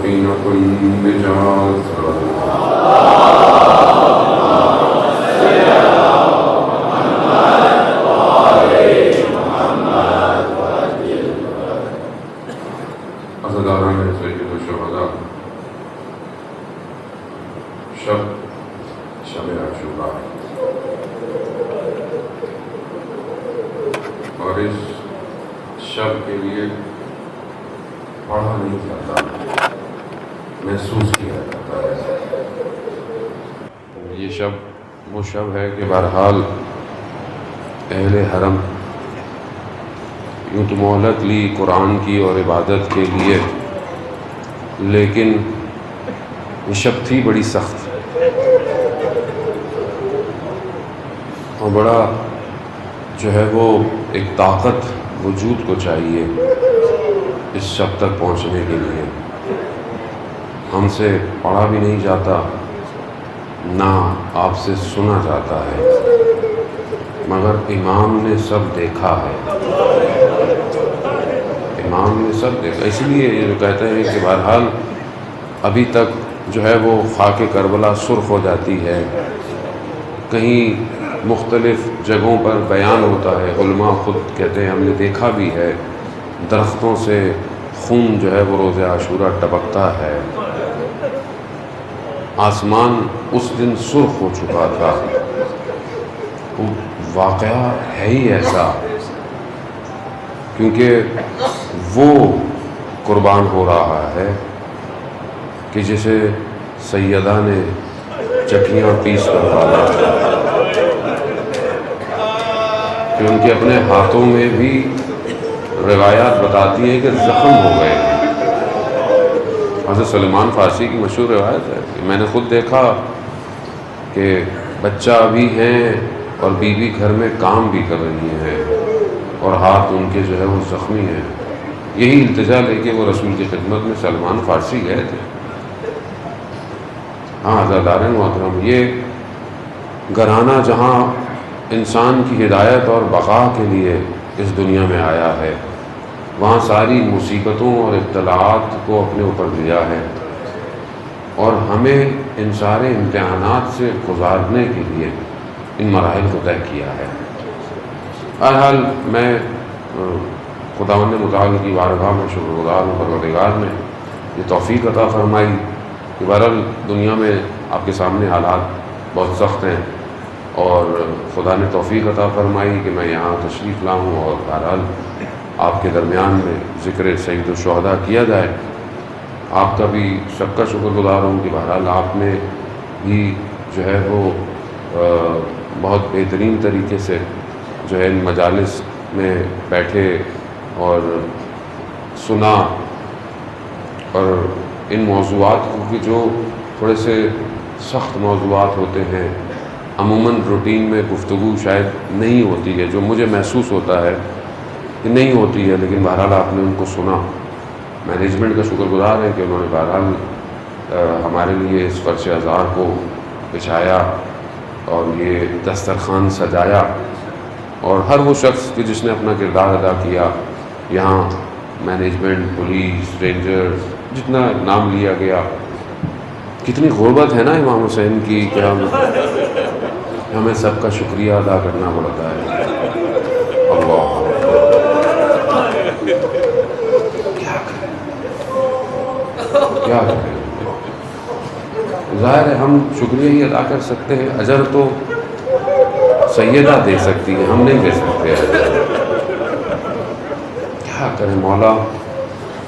سفينة النجاة. عزاداران سید الشہداء، شب عاشوراء، اور اس شب کے لیے پڑھا نہیں جاتا، محسوس کیا جاتا ہے۔ یہ شب وہ شب ہے کہ بہرحال اہل حرم یوں تو مہلت لی قرآن کی اور عبادت کے لیے، لیکن یہ شب تھی بڑی سخت اور بڑا جو ہے وہ ایک طاقت وجود کو چاہیے اس شب تک پہنچنے کے لیے۔ ہم سے پڑھا بھی نہیں جاتا، نہ آپ سے سنا جاتا ہے، مگر امام نے سب دیکھا ہے، امام نے سب دیکھا۔ اس لیے یہ جو کہتے ہیں کہ بہرحال ابھی تک جو ہے وہ خاک کربلا سرخ ہو جاتی ہے، کہیں مختلف جگہوں پر بیان ہوتا ہے، علماء خود کہتے ہیں ہم نے دیکھا بھی ہے، درختوں سے خون جو ہے وہ روز عاشوراء ٹپکتا ہے۔ آسمان اس دن سرخ ہو چکا تھا۔ واقعہ ہے ہی ایسا، کیونکہ وہ قربان ہو رہا ہے کہ جسے سیدہ نے چکیاں پیس کر ڈالا، کہ ان کے اپنے ہاتھوں میں بھی روایات بتاتی ہیں کہ زخم ہو گئے ہیں۔ حضرت سلمان فارسی کی مشہور روایت ہے کہ میں نے خود دیکھا کہ بچہ بھی ہیں اور بیوی گھر میں کام بھی کر رہی ہیں اور ہاتھ ان کے جو ہے وہ زخمی ہیں۔ یہی التجا لے کے وہ رسول کی خدمت میں سلمان فارسی گئے تھے۔ ہاں عزاداران محترم، یہ گھرانہ جہاں انسان کی ہدایت اور بقا کے لیے اس دنیا میں آیا ہے، وہاں ساری مصیبتوں اور ابتلاعات کو اپنے اوپر لیا ہے اور ہمیں ان سارے امتحانات سے گزارنے کے لیے ان مراحل کو طے کیا ہے۔ بہرحال میں خداوند متعال کی بارگاہ میں شکر گزار ہوں، پروردگار نے یہ توفیق عطا فرمائی کہ بہرحال دنیا میں آپ کے سامنے حالات بہت سخت ہیں اور خدا نے توفیق عطا فرمائی کہ میں یہاں تشریف لاؤں اور بہرحال آپ کے درمیان میں ذکر سید الشہداء کیا جائے۔ آپ کا بھی سب کا شکر گزار ہوں کہ بہرحال آپ نے بھی جو ہے وہ بہت بہترین طریقے سے جو ہے ان مجالس میں بیٹھے اور سنا، اور ان موضوعات کو کہ جو تھوڑے سے سخت موضوعات ہوتے ہیں، عموماً روٹین میں گفتگو شاید نہیں ہوتی ہے، جو مجھے محسوس ہوتا ہے کہ نہیں ہوتی ہے، لیکن بہرحال آپ نے ان کو سنا۔ مینجمنٹ کا شکر گزار ہے کہ انہوں نے بہرحال ہمارے لیے اس فرش ازار کو بچھایا اور یہ دسترخوان سجایا، اور ہر وہ شخص کہ جس نے اپنا کردار ادا کیا، یہاں مینجمنٹ، پولیس، رینجرز، جتنا نام لیا گیا۔ کتنی غربت ہے نا امام حسین کی کہ ہمیں سب کا شکریہ ادا کرنا پڑتا ہے۔ اللہ کیا کریں، ظاہر ہے ہم شکریہ ہی ادا کر سکتے ہیں، اجر تو سیدہ دے سکتی ہے، ہم نہیں دے سکتے۔ کیا کریں مولا،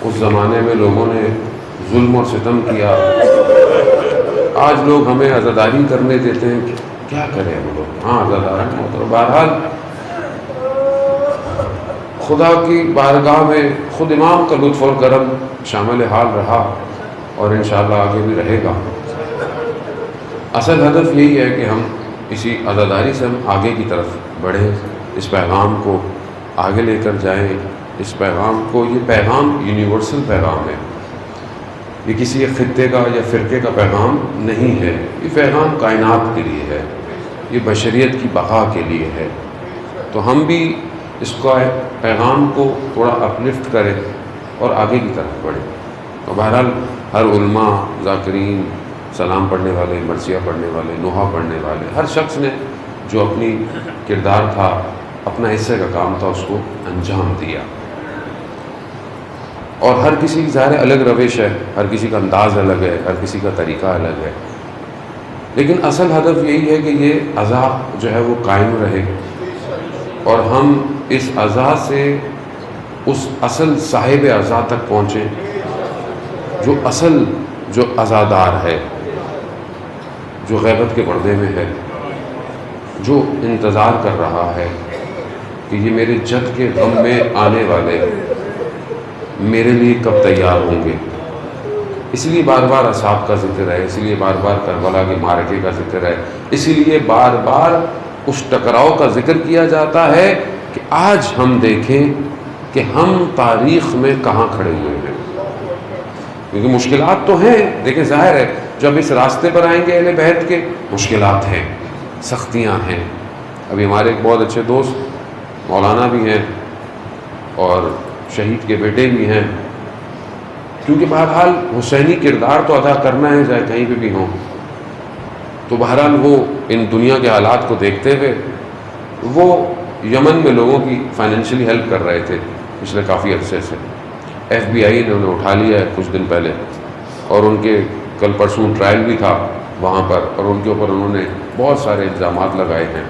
اس زمانے میں لوگوں نے ظلم اور ستم کیا، آج لوگ ہمیں عزاداری کرنے دیتے ہیں، کیا کریں ہم لوگ۔ ہاں عزاداران محترم، بہرحال خدا کی بارگاہ میں خود امام کا لطف اور کرم شامل حال رہا اور انشاءاللہ آگے بھی رہے گا۔ اصل ہدف یہی ہے کہ ہم اسی عزاداری سے ہم آگے کی طرف بڑھیں، اس پیغام کو آگے لے کر جائیں، اس پیغام کو، یہ پیغام یونیورسل پیغام ہے، یہ کسی ایک خطے کا یا فرقے کا پیغام نہیں ہے، یہ پیغام کائنات کے لیے ہے، یہ بشریت کی بقا کے لیے ہے۔ تو ہم بھی اس کا پیغام کو تھوڑا اپلفٹ کریں اور آگے کی طرف بڑھیں۔ تو بہرحال ہر علماء، ذاکرین، سلام پڑھنے والے، مرثیہ پڑھنے والے، نوحہ پڑھنے والے، ہر شخص نے جو اپنی کردار تھا، اپنا حصے کا کام تھا، اس کو انجام دیا. اور ہر کسی کی ظاہر الگ روش ہے، ہر کسی کا انداز الگ ہے، ہر کسی کا طریقہ الگ ہے، لیکن اصل ہدف یہی ہے کہ یہ عزا جو ہے وہ قائم رہے اور ہم اس عزا سے اس اصل صاحب عزا تک پہنچیں، جو عزادار ہے، جو غیبت کے پردے میں ہے، جو انتظار کر رہا ہے کہ یہ میرے جد کے غم میں آنے والے میرے لیے کب تیار ہوں گے. اس لیے بار بار اصحاب کا ذکر ہے، اسی لیے بار بار کربلا کے معرکے کا ذکر ہے، اسی لیے بار بار اس ٹکراؤ کا ذکر کیا جاتا ہے کہ آج ہم دیکھیں کہ ہم تاریخ میں کہاں کھڑے ہوئے ہیں. کیونکہ مشکلات تو ہیں، دیکھیں ظاہر ہے جب اس راستے پر آئیں گے اہل بیت کے، مشکلات ہیں، سختیاں ہیں. ابھی ہمارے ایک بہت اچھے دوست مولانا بھی ہیں اور شہید کے بیٹے بھی ہیں، کیونکہ بہرحال حسینی کردار تو ادا کرنا ہے چاہے کہیں پہ بھی ہوں. تو بہرحال وہ ان دنیا کے حالات کو دیکھتے ہوئے وہ یمن میں لوگوں کی فائنینشلی ہیلپ کر رہے تھے پچھلے کافی عرصے سے. FBI نے انہیں اٹھا لیا ہے کچھ دن پہلے، اور ان کے کل پرسوں ٹرائل بھی تھا وہاں پر، اور ان کے اوپر انہوں نے بہت سارے الزامات لگائے ہیں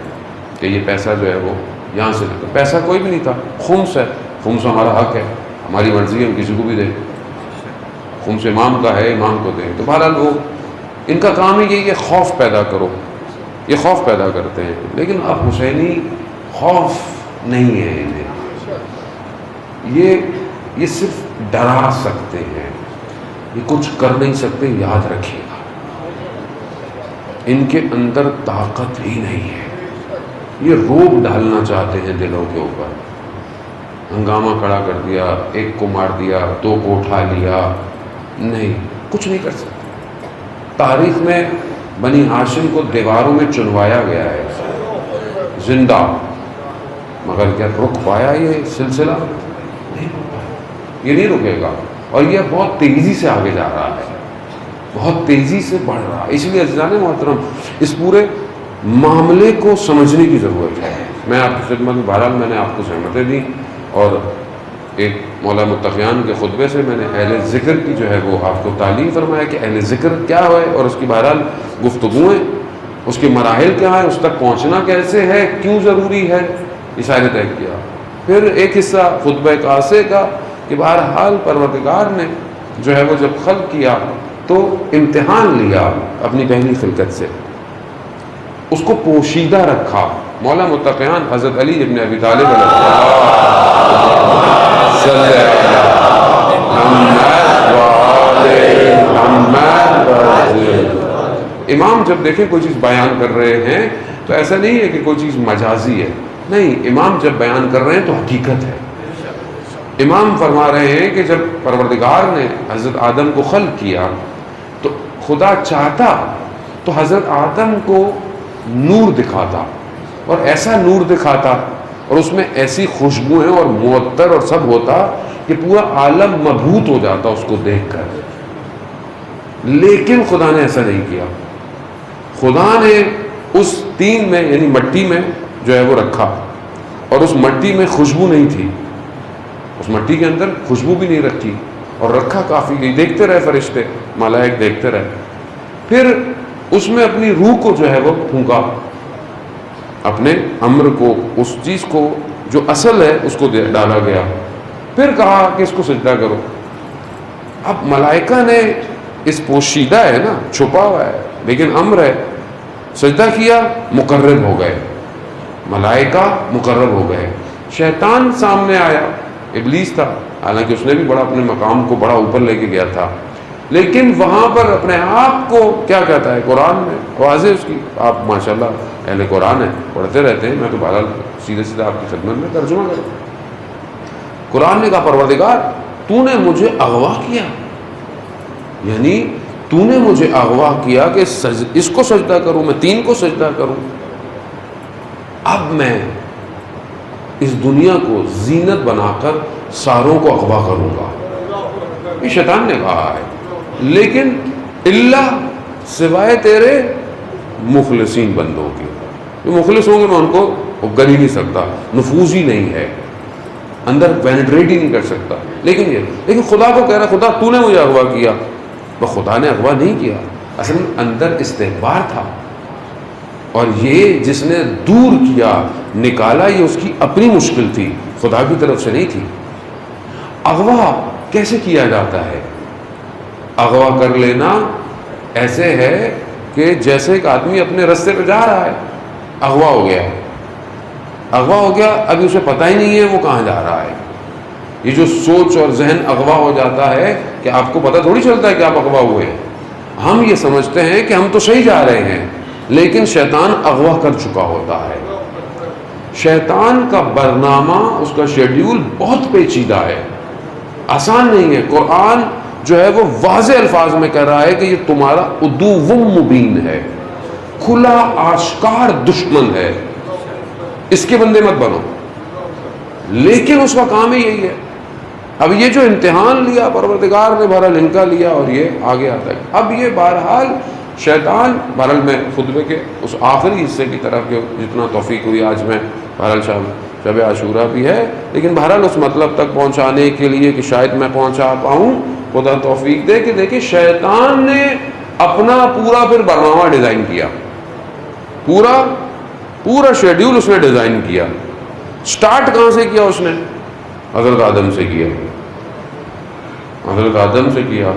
کہ یہ پیسہ جو ہے وہ یہاں سے لگا. پیسہ کوئی بھی نہیں تھا، خمس ہے، خمس ہمارا حق ہے، ہماری مرضی ہے، ہم کسی کو بھی دیں. خمس امام کا ہے، امام کو دیں. تو بہرحال وہ ان کا کام ہی یہی کہ خوف پیدا کرو، یہ خوف پیدا کرتے ہیں. لیکن اب حسینی خوف نہیں ہے انہیں، یہ صرف ڈرا سکتے ہیں، یہ کچھ کر نہیں سکتے. یاد رکھیے گا ان کے اندر طاقت ہی نہیں ہے. یہ روب ڈالنا چاہتے ہیں دلوں کے اوپر. ہنگامہ کھڑا کر دیا، ایک کو مار دیا، دو کو اٹھا لیا، نہیں، کچھ نہیں کر سکتے. تاریخ میں بنی ہاشم کو دیواروں میں چنوایا گیا ہے زندہ، مگر کیا رک پایا یہ سلسلہ؟ نہیں رک پایا. یہ نہیں رکے گا، اور یہ بہت تیزی سے آگے جا رہا ہے، بہت تیزی سے بڑھ رہا ہے. اس لیے عزیزان محترم اس پورے معاملے کو سمجھنے کی ضرورت ہے. میں آپ کی خدمت میں بہرحال میں نے آپ کو سہمتیں دیں، اور ایک مولا متقیان کے خطبے سے میں نے اہل ذکر کی جو ہے وہ آپ کو تعلیم فرمایا کہ اہل ذکر کیا ہے اور اس کی بہرحال گفتگویں، اس کے مراحل کیا ہیں، اس تک پہنچنا کیسے ہے، کیوں ضروری ہے، یہ سارے طے کیا. پھر ایک حصہ خطبہ قاصے کا کہ بہرحال پروردگار نے جو ہے وہ جب خلق کیا تو امتحان لیا اپنی پہلی خلقت سے، اس کو پوشیدہ رکھا. مولا متقیان حضرت علی ابن ابی طالب امام جب دیکھیں کوئی چیز بیان کر رہے ہیں تو ایسا نہیں ہے کہ کوئی چیز مجازی ہے، نہیں، امام جب بیان کر رہے ہیں تو حقیقت ہے. امام فرما رہے ہیں کہ جب پروردگار نے حضرت آدم کو خلق کیا تو خدا چاہتا تو حضرت آدم کو نور دکھاتا، اور ایسا نور دکھاتا اور اس میں ایسی خوشبوئیں اور معطر اور سب ہوتا کہ پورا عالم مبہوت ہو جاتا اس کو دیکھ کر. لیکن خدا نے ایسا نہیں کیا. خدا نے اس تین میں یعنی مٹی میں جو ہے وہ رکھا، اور اس مٹی میں خوشبو نہیں تھی، اس مٹی کے اندر خوشبو بھی نہیں رکھی، اور رکھا کافی نہیں، دیکھتے رہے فرشتے ملائک دیکھتے رہے. پھر اس میں اپنی روح کو جو ہے وہ پھونکا، اپنے امر کو، اس چیز کو جو اصل ہے اس کو ڈالا گیا. پھر کہا کہ اس کو سجدہ کرو. اب ملائکہ نے اس پوشیدہ ہے نا، چھپا ہوا ہے لیکن امر ہے، سجدہ کیا، مقرب ہو گئے، ملائکہ مقرب ہو گئے. شیطان سامنے آیا، ابلیس تھا، حالانکہ اس نے بھی بڑا اپنے مقام کو بڑا اوپر لے کے گیا تھا، لیکن وہاں پر اپنے آپ کو کیا کہتا ہے قرآن میں واضح اس کی، آپ ماشاءاللہ اہل قرآن ہیں، پڑھتے رہتے ہیں، میں تو بہرحال سیدھے سیدھے آپ کی خدمت میں ترجمہ کروں. قرآن نے کہا پروردگار تو نے مجھے اغوا کیا، یعنی تو نے مجھے اغوا کیا کہ اس کو سجدہ کروں، میں تین کو سجدہ کروں. اب میں اس دنیا کو زینت بنا کر ساروں کو اغوا کروں گا. یہ شیطان نے کہا ہے. لیکن اللہ سوائے تیرے مخلصین بندوں کے، جو مخلص ہوں گے میں ان کو کر ہی نہیں سکتا، نفوذ ہی نہیں ہے، اندر پینیٹریٹ ہی نہیں کر سکتا۔ لیکن خدا کو کہہ رہا خدا تو نے مجھے اغوا کیا، تو خدا نے اغوا نہیں کیا، اصل میں اندر استکبار تھا، اور یہ جس نے دور کیا نکالا یہ اس کی اپنی مشکل تھی، خدا کی طرف سے نہیں تھی۔ اغوا کیسے کیا جاتا ہے؟ اغوا کر لینا ایسے ہے کہ جیسے ایک آدمی اپنے رستے پہ جا رہا ہے، اغوا ہو گیا، اغوا ہو گیا، ابھی اسے پتہ ہی نہیں ہے وہ کہاں جا رہا ہے۔ یہ جو سوچ اور ذہن اغوا ہو جاتا ہے کہ آپ کو پتہ تھوڑی چلتا ہے کہ آپ اغوا ہوئے ہیں، ہم یہ سمجھتے ہیں کہ ہم تو صحیح جا رہے ہیں، لیکن شیطان اغوا کر چکا ہوتا ہے۔ شیطان کا برنامہ، اس کا شیڈیول بہت پیچیدہ ہے، آسان نہیں ہے۔ قرآن جو ہے وہ واضح الفاظ میں کہہ رہا ہے کہ یہ تمہارا عدو مبین ہے، کھلا آشکار دشمن ہے، اس کے بندے مت بنو۔ لیکن اس کا کام ہی یہی ہے۔ اب یہ جو امتحان لیا پروردگار نے، بہرحال ان کا لیا، اور یہ آگے آتا ہے۔ اب یہ بہرحال شیطان، بہرحال میں خطبے کے اس آخری حصے کی طرف کے جتنا توفیق ہوئی آج میں، بہرحال شب عاشورہ بھی ہے، لیکن بہرحال اس مطلب تک پہنچانے کے لیے کہ شاید میں پہنچا پاؤں، خدا توفیق دے کہ دیکھیں شیطان نے اپنا پورا پھر برنامہ ڈیزائن کیا، پورا شیڈیول اس نے ڈیزائن کیا۔ سٹارٹ کہاں سے کیا اس نے؟ حضرت آدم سے کیا، حضرت آدم سے کیا۔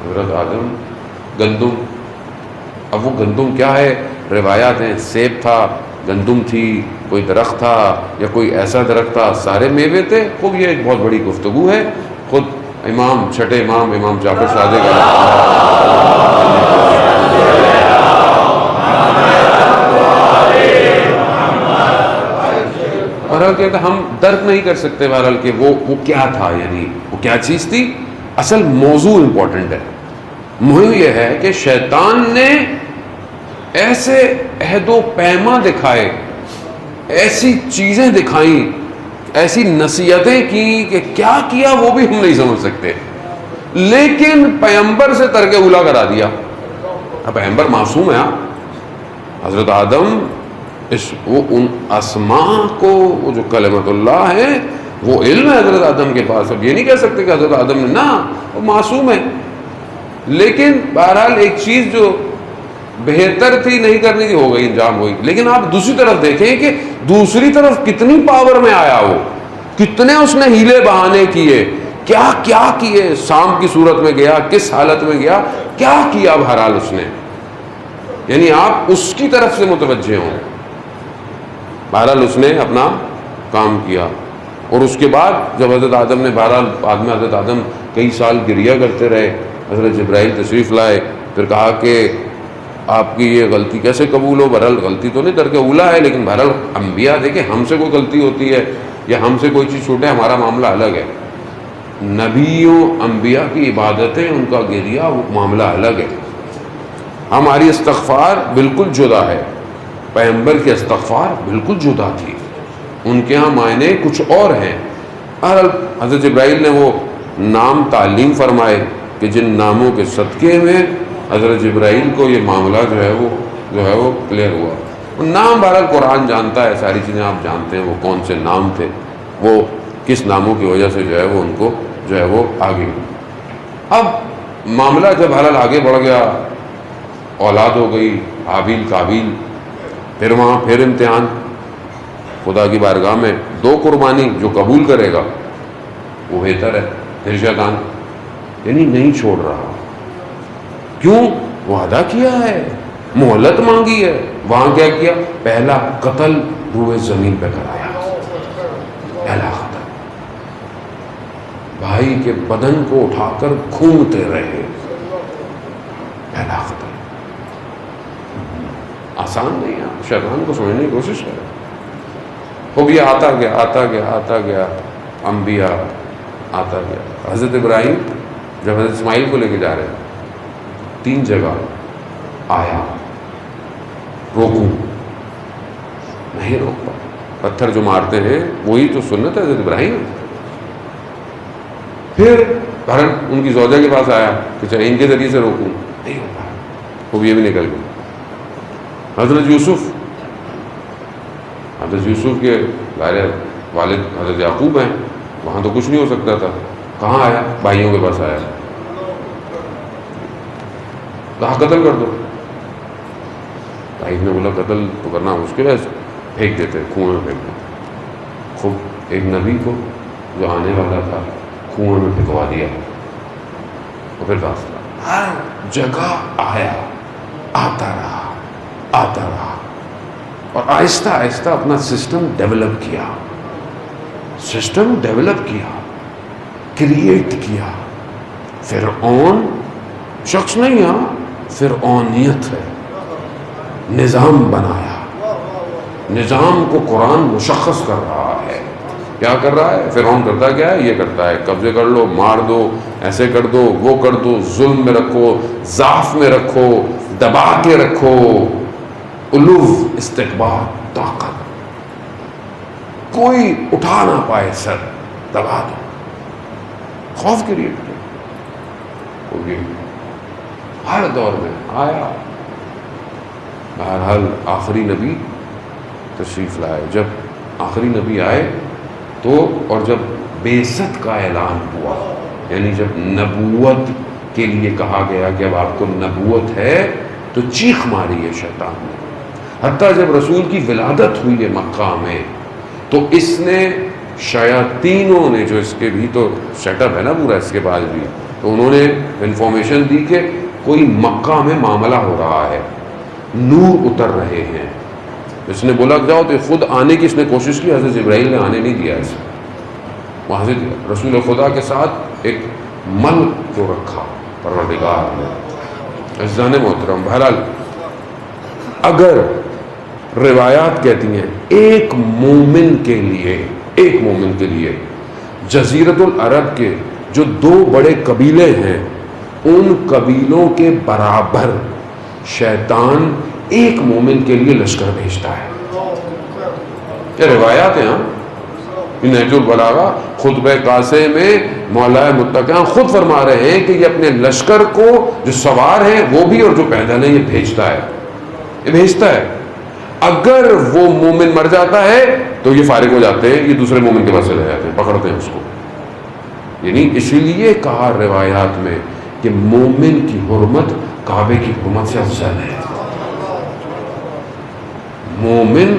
حضرت آدم گندم، اب وہ گندم کیا ہے؟ روایات ہیں سیب تھا، گندم تھی، کوئی درخت تھا یا کوئی ایسا درخت تھا، سارے میوے تھے۔ خوب یہ ایک بہت بڑی گفتگو ہے، خود امام چھٹے امام جعفر صادق بہرحال کہتے ہم درک نہیں کر سکتے بہرحال کہ وہ کیا تھا، یعنی وہ کیا چیز تھی۔ اصل موضوع امپورٹنٹ ہے، مهم یہ ہے کہ شیطان نے ایسے عہد و پیما دکھائے، ایسی چیزیں دکھائیں، ایسی نصیحتیں کی کہ کیا کیا وہ بھی ہم نہیں سمجھ سکتے، لیکن پیغمبر سے ترک اولیٰ کرا دیا۔ اب پیغمبر معصوم ہے، حضرت آدم وہ ان اسماء کو، وہ جو کلمت اللہ ہے وہ علم ہے حضرت آدم کے پاس۔ اب یہ نہیں کہہ سکتے کہ حضرت آدم نے، نہ، وہ معصوم ہے، لیکن بہرحال ایک چیز جو بہتر تھی نہیں کرنی تھی ہو گئی، انجام ہوئی۔ لیکن آپ دوسری طرف دیکھیں کہ دوسری طرف کتنی پاور میں آیا، وہ کتنے اس نے ہیلے بہانے کیے، کیا کیا کیے، سام کی صورت میں گیا، کس حالت میں گیا، کیا کیا بہرحال اس نے، یعنی آپ اس کی طرف سے متوجہ ہوں۔ بہرحال اس نے اپنا کام کیا، اور اس کے بعد جب حضرت آدم نے، بہرحال بعد میں حضرت آدم کئی سال گریہ کرتے رہے، حضرت جبرائیل تشریف لائے، پھر کہا کہ آپ کی یہ غلطی کیسے قبول ہو؟ بہرحال غلطی تو نہیں ترک اولیٰ ہے، لیکن بہرحال انبیاء دیکھیں، ہم سے کوئی غلطی ہوتی ہے یا ہم سے کوئی چیز چھوٹے، ہمارا معاملہ الگ ہے۔ نبیوں انبیاء کی عبادتیں، ان کا گریہ، وہ معاملہ الگ ہے۔ ہماری استغفار بالکل جدا ہے، پیغمبر کی استغفار بالکل جدا تھی، ان کے ہاں معنی کچھ اور ہیں۔ حضرت جبرائیل نے وہ نام تعلیم فرمائے کہ جن ناموں کے صدقے میں حضرت جبرائیل کو یہ معاملہ جو ہے وہ کلیئر ہوا۔ وہ نام بہرحال قرآن جانتا ہے، ساری چیزیں آپ جانتے ہیں، وہ کون سے نام تھے، وہ کس ناموں کی وجہ سے جو ہے وہ ان کو جو ہے وہ آگے۔ اب معاملہ جب بہرحال آگے بڑھ گیا، اولاد ہو گئی، حابیل قابیل، پھر وہاں پھر امتحان خدا کی بارگاہ میں، دو قربانی جو قبول کرے گا وہ بہتر ہے، پھر شیطان یعنی نہیں چھوڑ رہا۔ کیوں؟ وعدہ کیا ہے، مہلت مانگی ہے، وہاں کیا کیا؟ پہلا قتل روئے زمین پہ کرایا، پہلا قتل، بھائی کے بدن کو اٹھا کر گھومتے رہے، پہلا قتل۔ آسان نہیں ہے، شیطان کو سمجھنے کی کوشش کرے۔ خوب یہ آتا گیا، انبیاء آتا گیا۔ حضرت ابراہیم جب حضرت اسماعیل کو لے کے جا رہے ہیں، 3 جگہ آیا، روکوں، نہیں روک پا، پتھر جو مارتے ہیں وہی تو سنت ہے حضرت ابراہیم۔ پھر بہرحال ان کی زوجہ کے پاس آیا کہ چاہے ان کے ذریعے سے روکوں، نہیں ہوتا، وہ یہ بھی نکل گئی۔ حضرت یوسف کے ظاہر والد حضرت یعقوب ہیں، وہاں تو کچھ نہیں ہو سکتا تھا، کہاں آیا؟ بھائیوں کے پاس آیا، کہا قتل کر دو۔ بھائی نے بولا قتل تو کرنا مشکل ہے، پھینک دیتے، کنویں میں پھینک دیتے۔ خوب ایک نبی کو جو آنے والا تھا کنویں میں پھینکوا دیا، اور پھر فاصلہ ہر جگہ آیا، آتا رہا، اور آہستہ آہستہ اپنا سسٹم ڈیولپ کیا، کریٹ کیا۔ فرعون شخص نہیں، ہاں فرعونیت ہے، نظام بنایا، نظام کو قرآن مشخص کر رہا ہے۔ کیا کر رہا ہے فرعون؟ کرتا کیا ہے؟ یہ کرتا ہے قبضے کر لو، مار دو، ایسے کر دو، وہ کر دو، ظلم میں رکھو، ضعف میں رکھو، دبا کے رکھو، علو، استکبار، طاقت، کوئی اٹھا نہ پائے سر، دبا دو، خوف کریٹ کیا۔ ہر دور میں آیا۔ بہرحال آخری نبی تشریف لائے، جب آخری نبی آئے تو، اور جب بعثت کا اعلان ہوا، یعنی جب نبوت کے لیے کہا گیا کہ اب آپ کو نبوت ہے، تو چیخ ماری ہے شیطان نے۔ حتیٰ جب رسول کی ولادت ہوئی ہے مکہ میں، تو اس نے شیاطینوں نے، جو اس کے بھی تو سیٹ اپ ہے نا پورا اس کے پاس بھی، تو انہوں نے انفارمیشن دی کہ کوئی مکہ میں معاملہ ہو رہا ہے، نور اتر رہے ہیں۔ اس نے بولا کہ جاؤ، تو خود آنے کی اس نے کوشش کی، حضرت جبرائیل نے آنے نہیں دیا اسے، وہاں سے رسول خدا کے ساتھ ایک ملک کو رکھا پروردگار نے۔ عزیزان محترم، بہرحال اگر روایات کہتی ہیں ایک مومن کے لیے جزیرۃ العرب کے جو 2 بڑے قبیلے ہیں، ان قبیلوں کے برابر شیطان ایک مومن کے لیے لشکر بھیجتا ہے۔ یہ روایات ہیں، ہاں نہج البلاغہ خطبہ قاصے میں مولا متقیٰ خود فرما رہے ہیں کہ یہ اپنے لشکر کو، جو سوار ہیں وہ بھی اور جو پیدل ہیں، یہ بھیجتا ہے۔ اگر وہ مومن مر جاتا ہے تو یہ فارغ ہو جاتے ہیں، یہ دوسرے مومن کے پاس چلے جاتے ہیں، پکڑتے ہیں اس کو۔ یعنی اسی لیے کہا روایات میں کہ مومن کی حرمت کعبے کی حرمت سے افضل ہے۔ مومن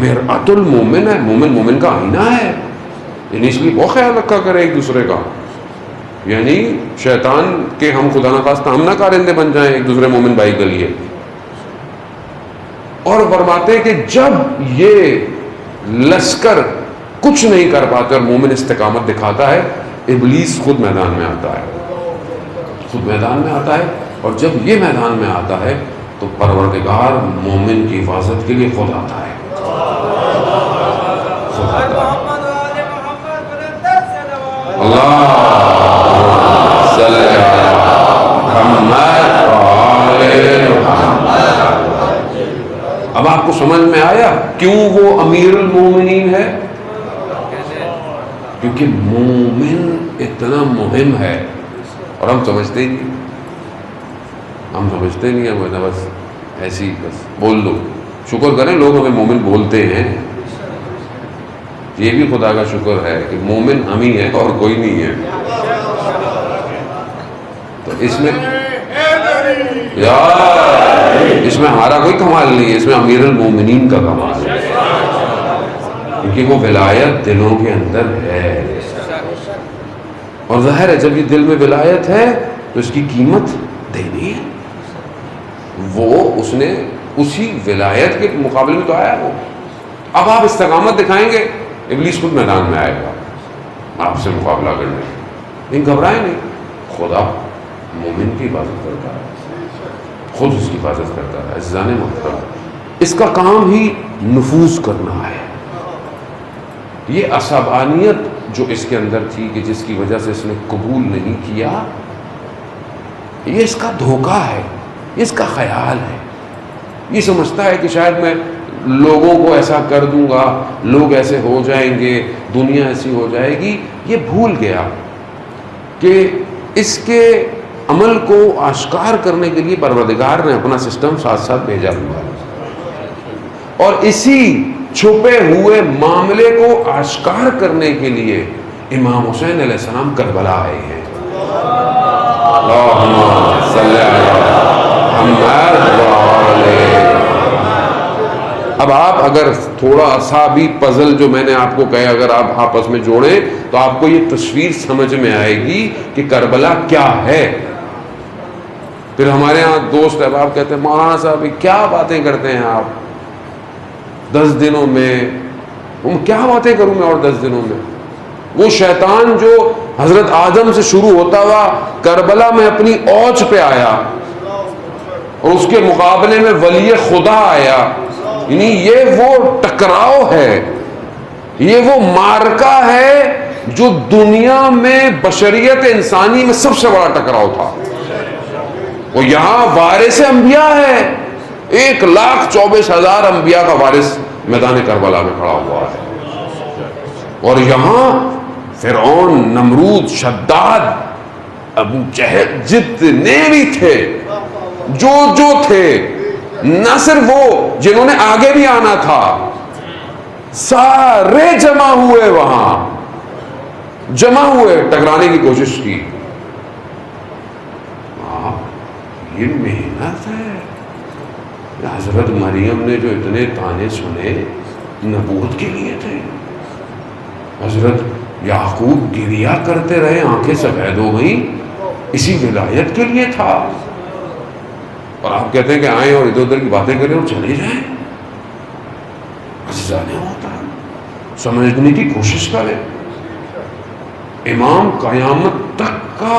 مرآت المومن ہے، مومن کا آئینہ ہے، یعنی اس لیے بہت خیال رکھا کرے ایک دوسرے کا، یعنی شیطان کے ہم خدا نخواستہ ہم نہ کارندے بن جائیں ایک دوسرے مومن بھائی کے لیے۔ اور فرماتے ہیں کہ جب یہ لشکر کچھ نہیں کر پاتے اور مومن استقامت دکھاتا ہے، ابلیس خود میدان میں آتا ہے، اور جب یہ میدان میں آتا ہے تو پروردگار مومن کی حفاظت کے لیے خود آتا ہے۔ اب آپ کو سمجھ میں آیا کیوں وہ امیر المومنین ہے؟ کیونکہ مومن اتنا مہم ہے، اور ہم سمجھتے ہی نہیں، ہم بس ایسی بس بول دو۔ شکر کریں لوگ ہمیں مومن بولتے ہیں، یہ بھی خدا کا شکر ہے کہ مومن ہم ہی ہیں اور کوئی نہیں ہے۔ تو اس میں اس میں ہمارا کوئی کمال نہیں ہے، اس میں امیر المومنین کا کمال ہے، کیونکہ وہ ولایت دلوں کے اندر ہے، اور ظاہر ہے جب یہ دل میں ولایت ہے تو اس کی قیمت دینی ہے۔ وہ اس نے اسی ولایت کے مقابلے میں تو آیا وہ۔ اب آپ استقامت دکھائیں گے، ابلیس خود میدان میں آئے گا آپ سے مقابلہ کرنے، لیکن گھبرائیں نہیں، خدا مومن کی حفاظت کرتا ہے، خود اس کی حفاظت کرتا ہے۔ عزیزان محترم، اس کا کام ہی نفوذ کرنا ہے۔ یہ عصبانیت جو اس کے اندر تھی کہ جس کی وجہ سے اس نے قبول نہیں کیا، یہ اس کا دھوکہ ہے، یہ اس کا خیال ہے۔ یہ سمجھتا ہے کہ شاید میں لوگوں کو ایسا کر دوں گا، لوگ ایسے ہو جائیں گے، دنیا ایسی ہو جائے گی۔ یہ بھول گیا کہ اس کے عمل کو آشکار کرنے کے لیے پروردگار نے اپنا سسٹم ساتھ ساتھ بھیجا ہوا ہے، اور اسی چھپے ہوئے معاملے کو آشکار کرنے کے لیے امام حسین علیہ السلام کربلا آئے ہیں۔ اللہم صلی علی محمد وعلی۔ اب آپ اگر تھوڑا سا بھی پزل جو میں نے آپ کو کہا اگر آپ آپس میں جوڑیں تو آپ کو یہ تصویر سمجھ میں آئے گی کہ کربلا کیا ہے۔ پھر ہمارے ہاں دوست احباب کہتے ہیں مولانا صاحب کیا باتیں کرتے ہیں آپ 10 دنوں میں، کیا باتیں کروں میں اور 10 دنوں میں؟ وہ شیطان جو حضرت آدم سے شروع ہوتا ہوا کربلا میں اپنی اوج پہ آیا اور اس کے مقابلے میں ولی خدا آیا، یعنی یہ وہ ٹکراؤ ہے، یہ وہ مارکا ہے جو دنیا میں بشریت انسانی میں سب سے بڑا ٹکراؤ تھا۔ وہ یہاں وارث انبیاء ہے، 1,24,000 انبیاء کا وارث میدان کربلا میں کھڑا ہوا ہے، اور یہاں فرعون، نمرود، شداد، ابو جہل جتنے بھی تھے جو تھے، نہ صرف وہ جنہوں نے آگے بھی آنا تھا، سارے جمع ہوئے، وہاں جمع ہوئے، ٹکرانے کی کوشش کی۔ یہ محنت ہے۔ حضرت مریم نے جو اتنے تانے سنے نبوت کے لیے تھے، حضرت یعقوب گریا کرتے رہے، آنکھیں سفید ہو گئیں، اسی ولایت کے لیے تھا۔ اور آپ کہتے ہیں کہ آئیں اور ادھر ادھر کی باتیں کریں اور چلے جائیں؟ ایسا نہیں ہوتا، سمجھنے کی کوشش کریں۔ امام قیامت تک کا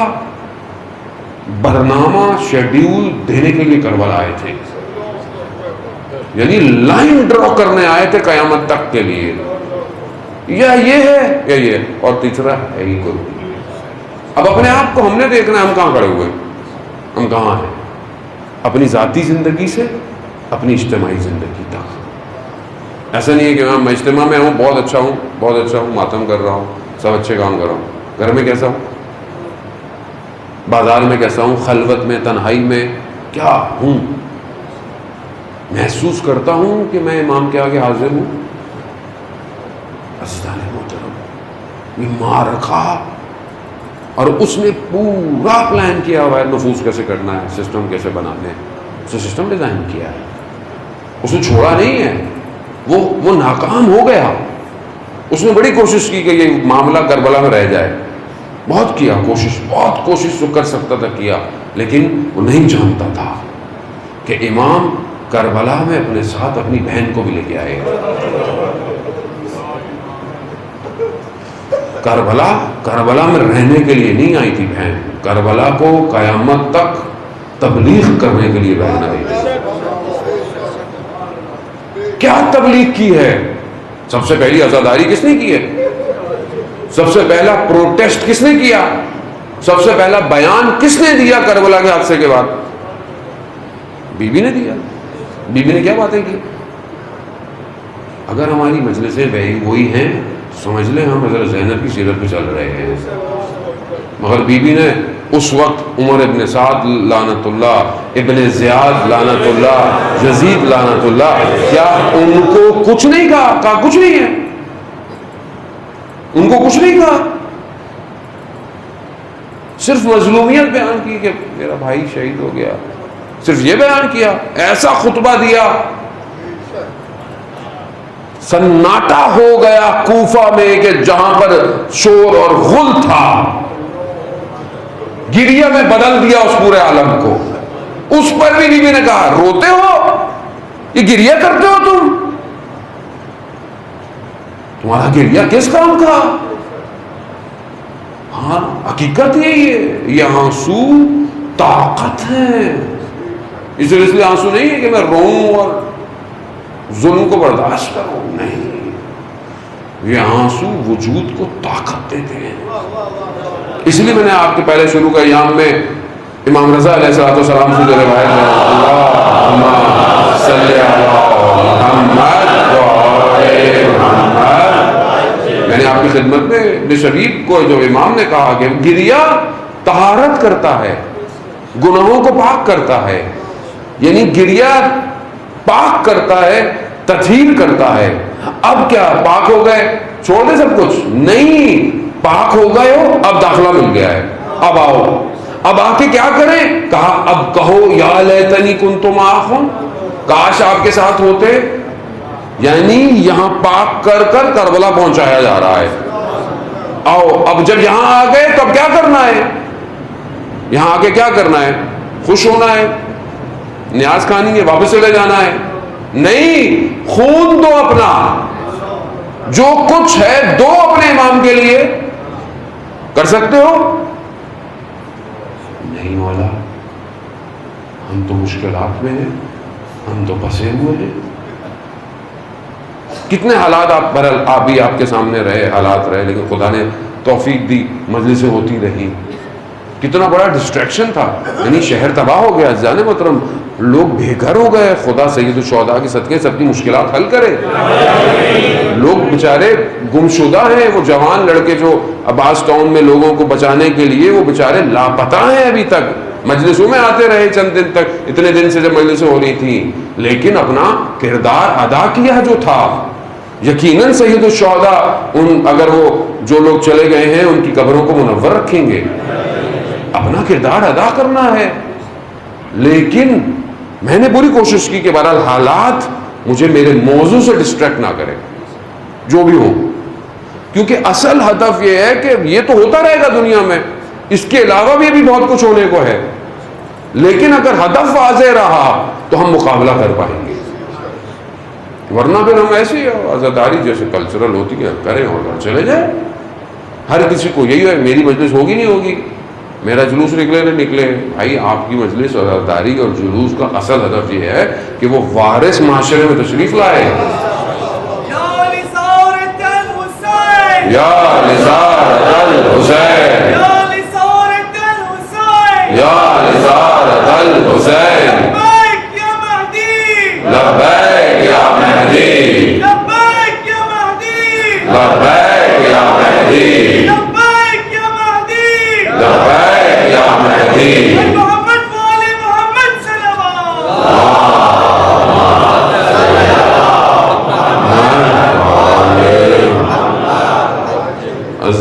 برنامہ شیڈیول دینے کے لیے کربلا آئے تھے، یعنی لائن ڈرا کرنے آئے تھے قیامت تک کے لیے، یا یہ ہے یا یہ، اور تیسرا ہے ہی کوئی۔ اب اپنے آپ کو ہم نے دیکھنا ہے، ہم کہاں کھڑے ہوئے، ہم کہاں ہیں، اپنی ذاتی زندگی سے اپنی اجتماعی زندگی تک۔ ایسا نہیں ہے کہ میں اجتماع میں ہوں، بہت اچھا ہوں، بہت اچھا ہوں، ماتم کر رہا ہوں، سب اچھے کام کر رہا ہوں، گھر میں کیسا ہوں، بازار میں کیسا ہوں، خلوت میں، تنہائی میں کیا ہوں، محسوس کرتا ہوں کہ میں امام کے آگے حاضر ہوں۔ عزیزان محترم، یہ معرکہ، اور اس نے پورا پلان کیا ہوا ہے، نفوذ کیسے کرنا ہے، سسٹم کیسے بنانے ہیں، اس نے سسٹم ڈیزائن کیا ہے، اس نے چھوڑا نہیں ہے، وہ ناکام ہو گیا۔ اس نے بڑی کوشش کی کہ یہ معاملہ کربلا میں رہ جائے، بہت کیا کوشش، بہت کوشش جو کر سکتا تھا کیا، لیکن وہ نہیں جانتا تھا کہ امام کربلا میں اپنے ساتھ اپنی بہن کو بھی لے کے آئے گا۔ کربلا میں رہنے کے لیے نہیں آئی تھی بہن، کربلا کو قیامت تک تبلیغ کرنے کے لیے بہن آئی تھی۔ کیا تبلیغ کی ہے؟ سب سے پہلی عزاداری کس نے کی ہے؟ سب سے پہلا پروٹیسٹ کس نے کیا؟ سب سے پہلا بیان کس نے دیا کربلا کے حادثے کے بعد؟ بی بی نے دیا۔ بی بی نے کیا باتیں کی؟ اگر ہماری مجلسیں وہی ہیں سمجھ لیں ہم حضرت زینب کی سیرت پہ چل رہے ہیں، مگر بی بی نے اس وقت عمر ابن سعد لعنت اللہ، ابن زیاد لعنت اللہ، یزید لعنت اللہ، کیا ان کو کچھ نہیں کہا کچھ نہیں ہے، ان کو کچھ نہیں کہا، صرف مظلومیت بیان کی کہ میرا بھائی شہید ہو گیا، صرف یہ بیان کیا، ایسا خطبہ دیا سناٹا ہو گیا کوفہ میں کہ جہاں پر شور اور غل تھا، گریہ میں بدل دیا اس پورے عالم کو۔ اس پر بھی بی بی نے کہا روتے ہو، یہ گریہ کرتے ہو تمہارا گریہ کس کام کا؟ ہاں حقیقت یہی ہے، یہ آنسو طاقت ہے، اس لیے آنسو نہیں ہے کہ میں روؤں اور ظلم کو برداشت کروں، نہیں، یہ آنسو وجود کو طاقت دیتے ہیں۔ اس لیے میں نے آپ کے پہلے شروع کا ایام میں امام رضا علیہ السلام سے جو روایت ہے، اللہم صلی علی محمد وعلی محمد، میں نے آپ کی خدمت میں ابن شبیب کو جو امام نے کہا کہ گریہ طہارت کرتا ہے، گناہوں کو پاک کرتا ہے، یعنی گریا پاک کرتا ہے، تطہیر کرتا ہے۔ اب کیا پاک ہو گئے چھوڑ دے سب کچھ؟ نہیں، پاک ہو گئے ہو، اب داخلہ مل گیا ہے، اب آؤ، اب آ کے کیا کریں؟ کہا اب کہو یا لیتنی کنت معہم، کاش آپ کے ساتھ ہوتے۔ یعنی یہاں پاک کر کر کربلا پہنچایا جا رہا ہے۔ آؤ، اب جب یہاں آ گئے تو اب کیا کرنا ہے؟ یہاں آ کے کیا کرنا ہے؟ خوش ہونا ہے، نیاز کھانی ہے، واپس چلے جانا ہے؟ نہیں، خون دو اپنا، جو کچھ ہے دو اپنے امام کے لیے۔ کر سکتے ہو؟ نہیں مولا، ہم تو مشکلات میں ہیں، ہم تو پھنسے ہوئے ہیں۔ کتنے حالات آپ بھی آپ کے سامنے رہے، حالات رہے، لیکن خدا نے توفیق دی، مجلسیں ہوتی رہی۔ کتنا بڑا ڈسٹریکشن تھا، یعنی شہر تباہ ہو گیا، جانے محترم لوگ بے گھر ہو گئے۔ خدا سید الشہداء کے صدقے سے اپنی مشکلات حل کرے۔ لوگ بیچارے گمشدہ ہیں، وہ جوان لڑکے جو عباس ٹاؤن میں لوگوں کو بچانے کے لیے، وہ بیچارے لاپتہ ہیں ابھی تک۔ مجلسوں میں آتے رہے چند دن تک، اتنے دن سے جب مجلسیں ہو رہی تھیں، لیکن اپنا کردار ادا کیا جو تھا۔ یقیناً سید الشہداء اگر وہ جو لوگ چلے گئے ہیں ان کی قبروں کو منور رکھیں گے، اپنا کردار ادا کرنا ہے۔ لیکن میں نے پوری کوشش کی کہ بہرحال حالات مجھے میرے موضوع سے ڈسٹریکٹ نہ کرے، جو بھی ہو، کیونکہ اصل ہدف یہ ہے کہ یہ تو ہوتا رہے گا دنیا میں، اس کے علاوہ بھی ابھی بہت کچھ ہونے کو ہے، لیکن اگر ہدف واضح رہا تو ہم مقابلہ کر پائیں گے، ورنہ پھر ہم ایسی آزاداری جیسے کلچرل ہوتی ہے کریں اور چلے جائیں۔ ہر کسی کو یہی ہے میری مجلس ہوگی نہیں ہوگی، میرا جلوس نکلے نہ نکلے۔ بھائی آپ کی مجلس اور آزاداری اور جلوس کا اصل ہدف یہ ہے کہ وہ وارث معاشرے میں تشریف لائے۔ یا نثارۃ الحسین، یا نثارۃ الحسین، یا نثارۃ الحسین، لبیک یا مہدی، لبیک یا مہدی، لبیک یا مہدی، لبیک یا مہدی، لبیک یا مہدی، لبیک یا مہدی، محمد والے محمد صلوات۔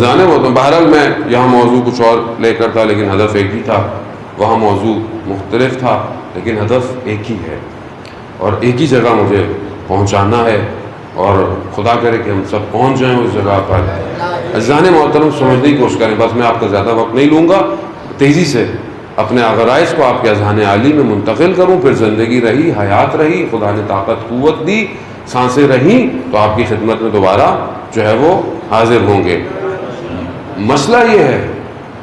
جانے وہ تو بہرحال میں یہاں موضوع کچھ اور لے کر تھا، لیکن ہدف ایک ہی تھا، وہاں موضوع مختلف تھا، لیکن ہدف ایک ہی ہے اور ایک ہی جگہ مجھے پہنچانا ہے، اور خدا کرے کہ ہم سب پہنچ جائیں اس جگہ پر۔ عزیزان محترم سمجھنے کی کوشش کریں، بس میں آپ کا زیادہ وقت نہیں لوں گا، تیزی سے اپنے غرائز کو آپ کے اذہان عالی میں منتقل کروں، پھر زندگی رہی، حیات رہی، خدا نے طاقت قوت دی، سانسیں رہیں تو آپ کی خدمت میں دوبارہ جو ہے وہ حاضر ہوں گے۔ مسئلہ یہ ہے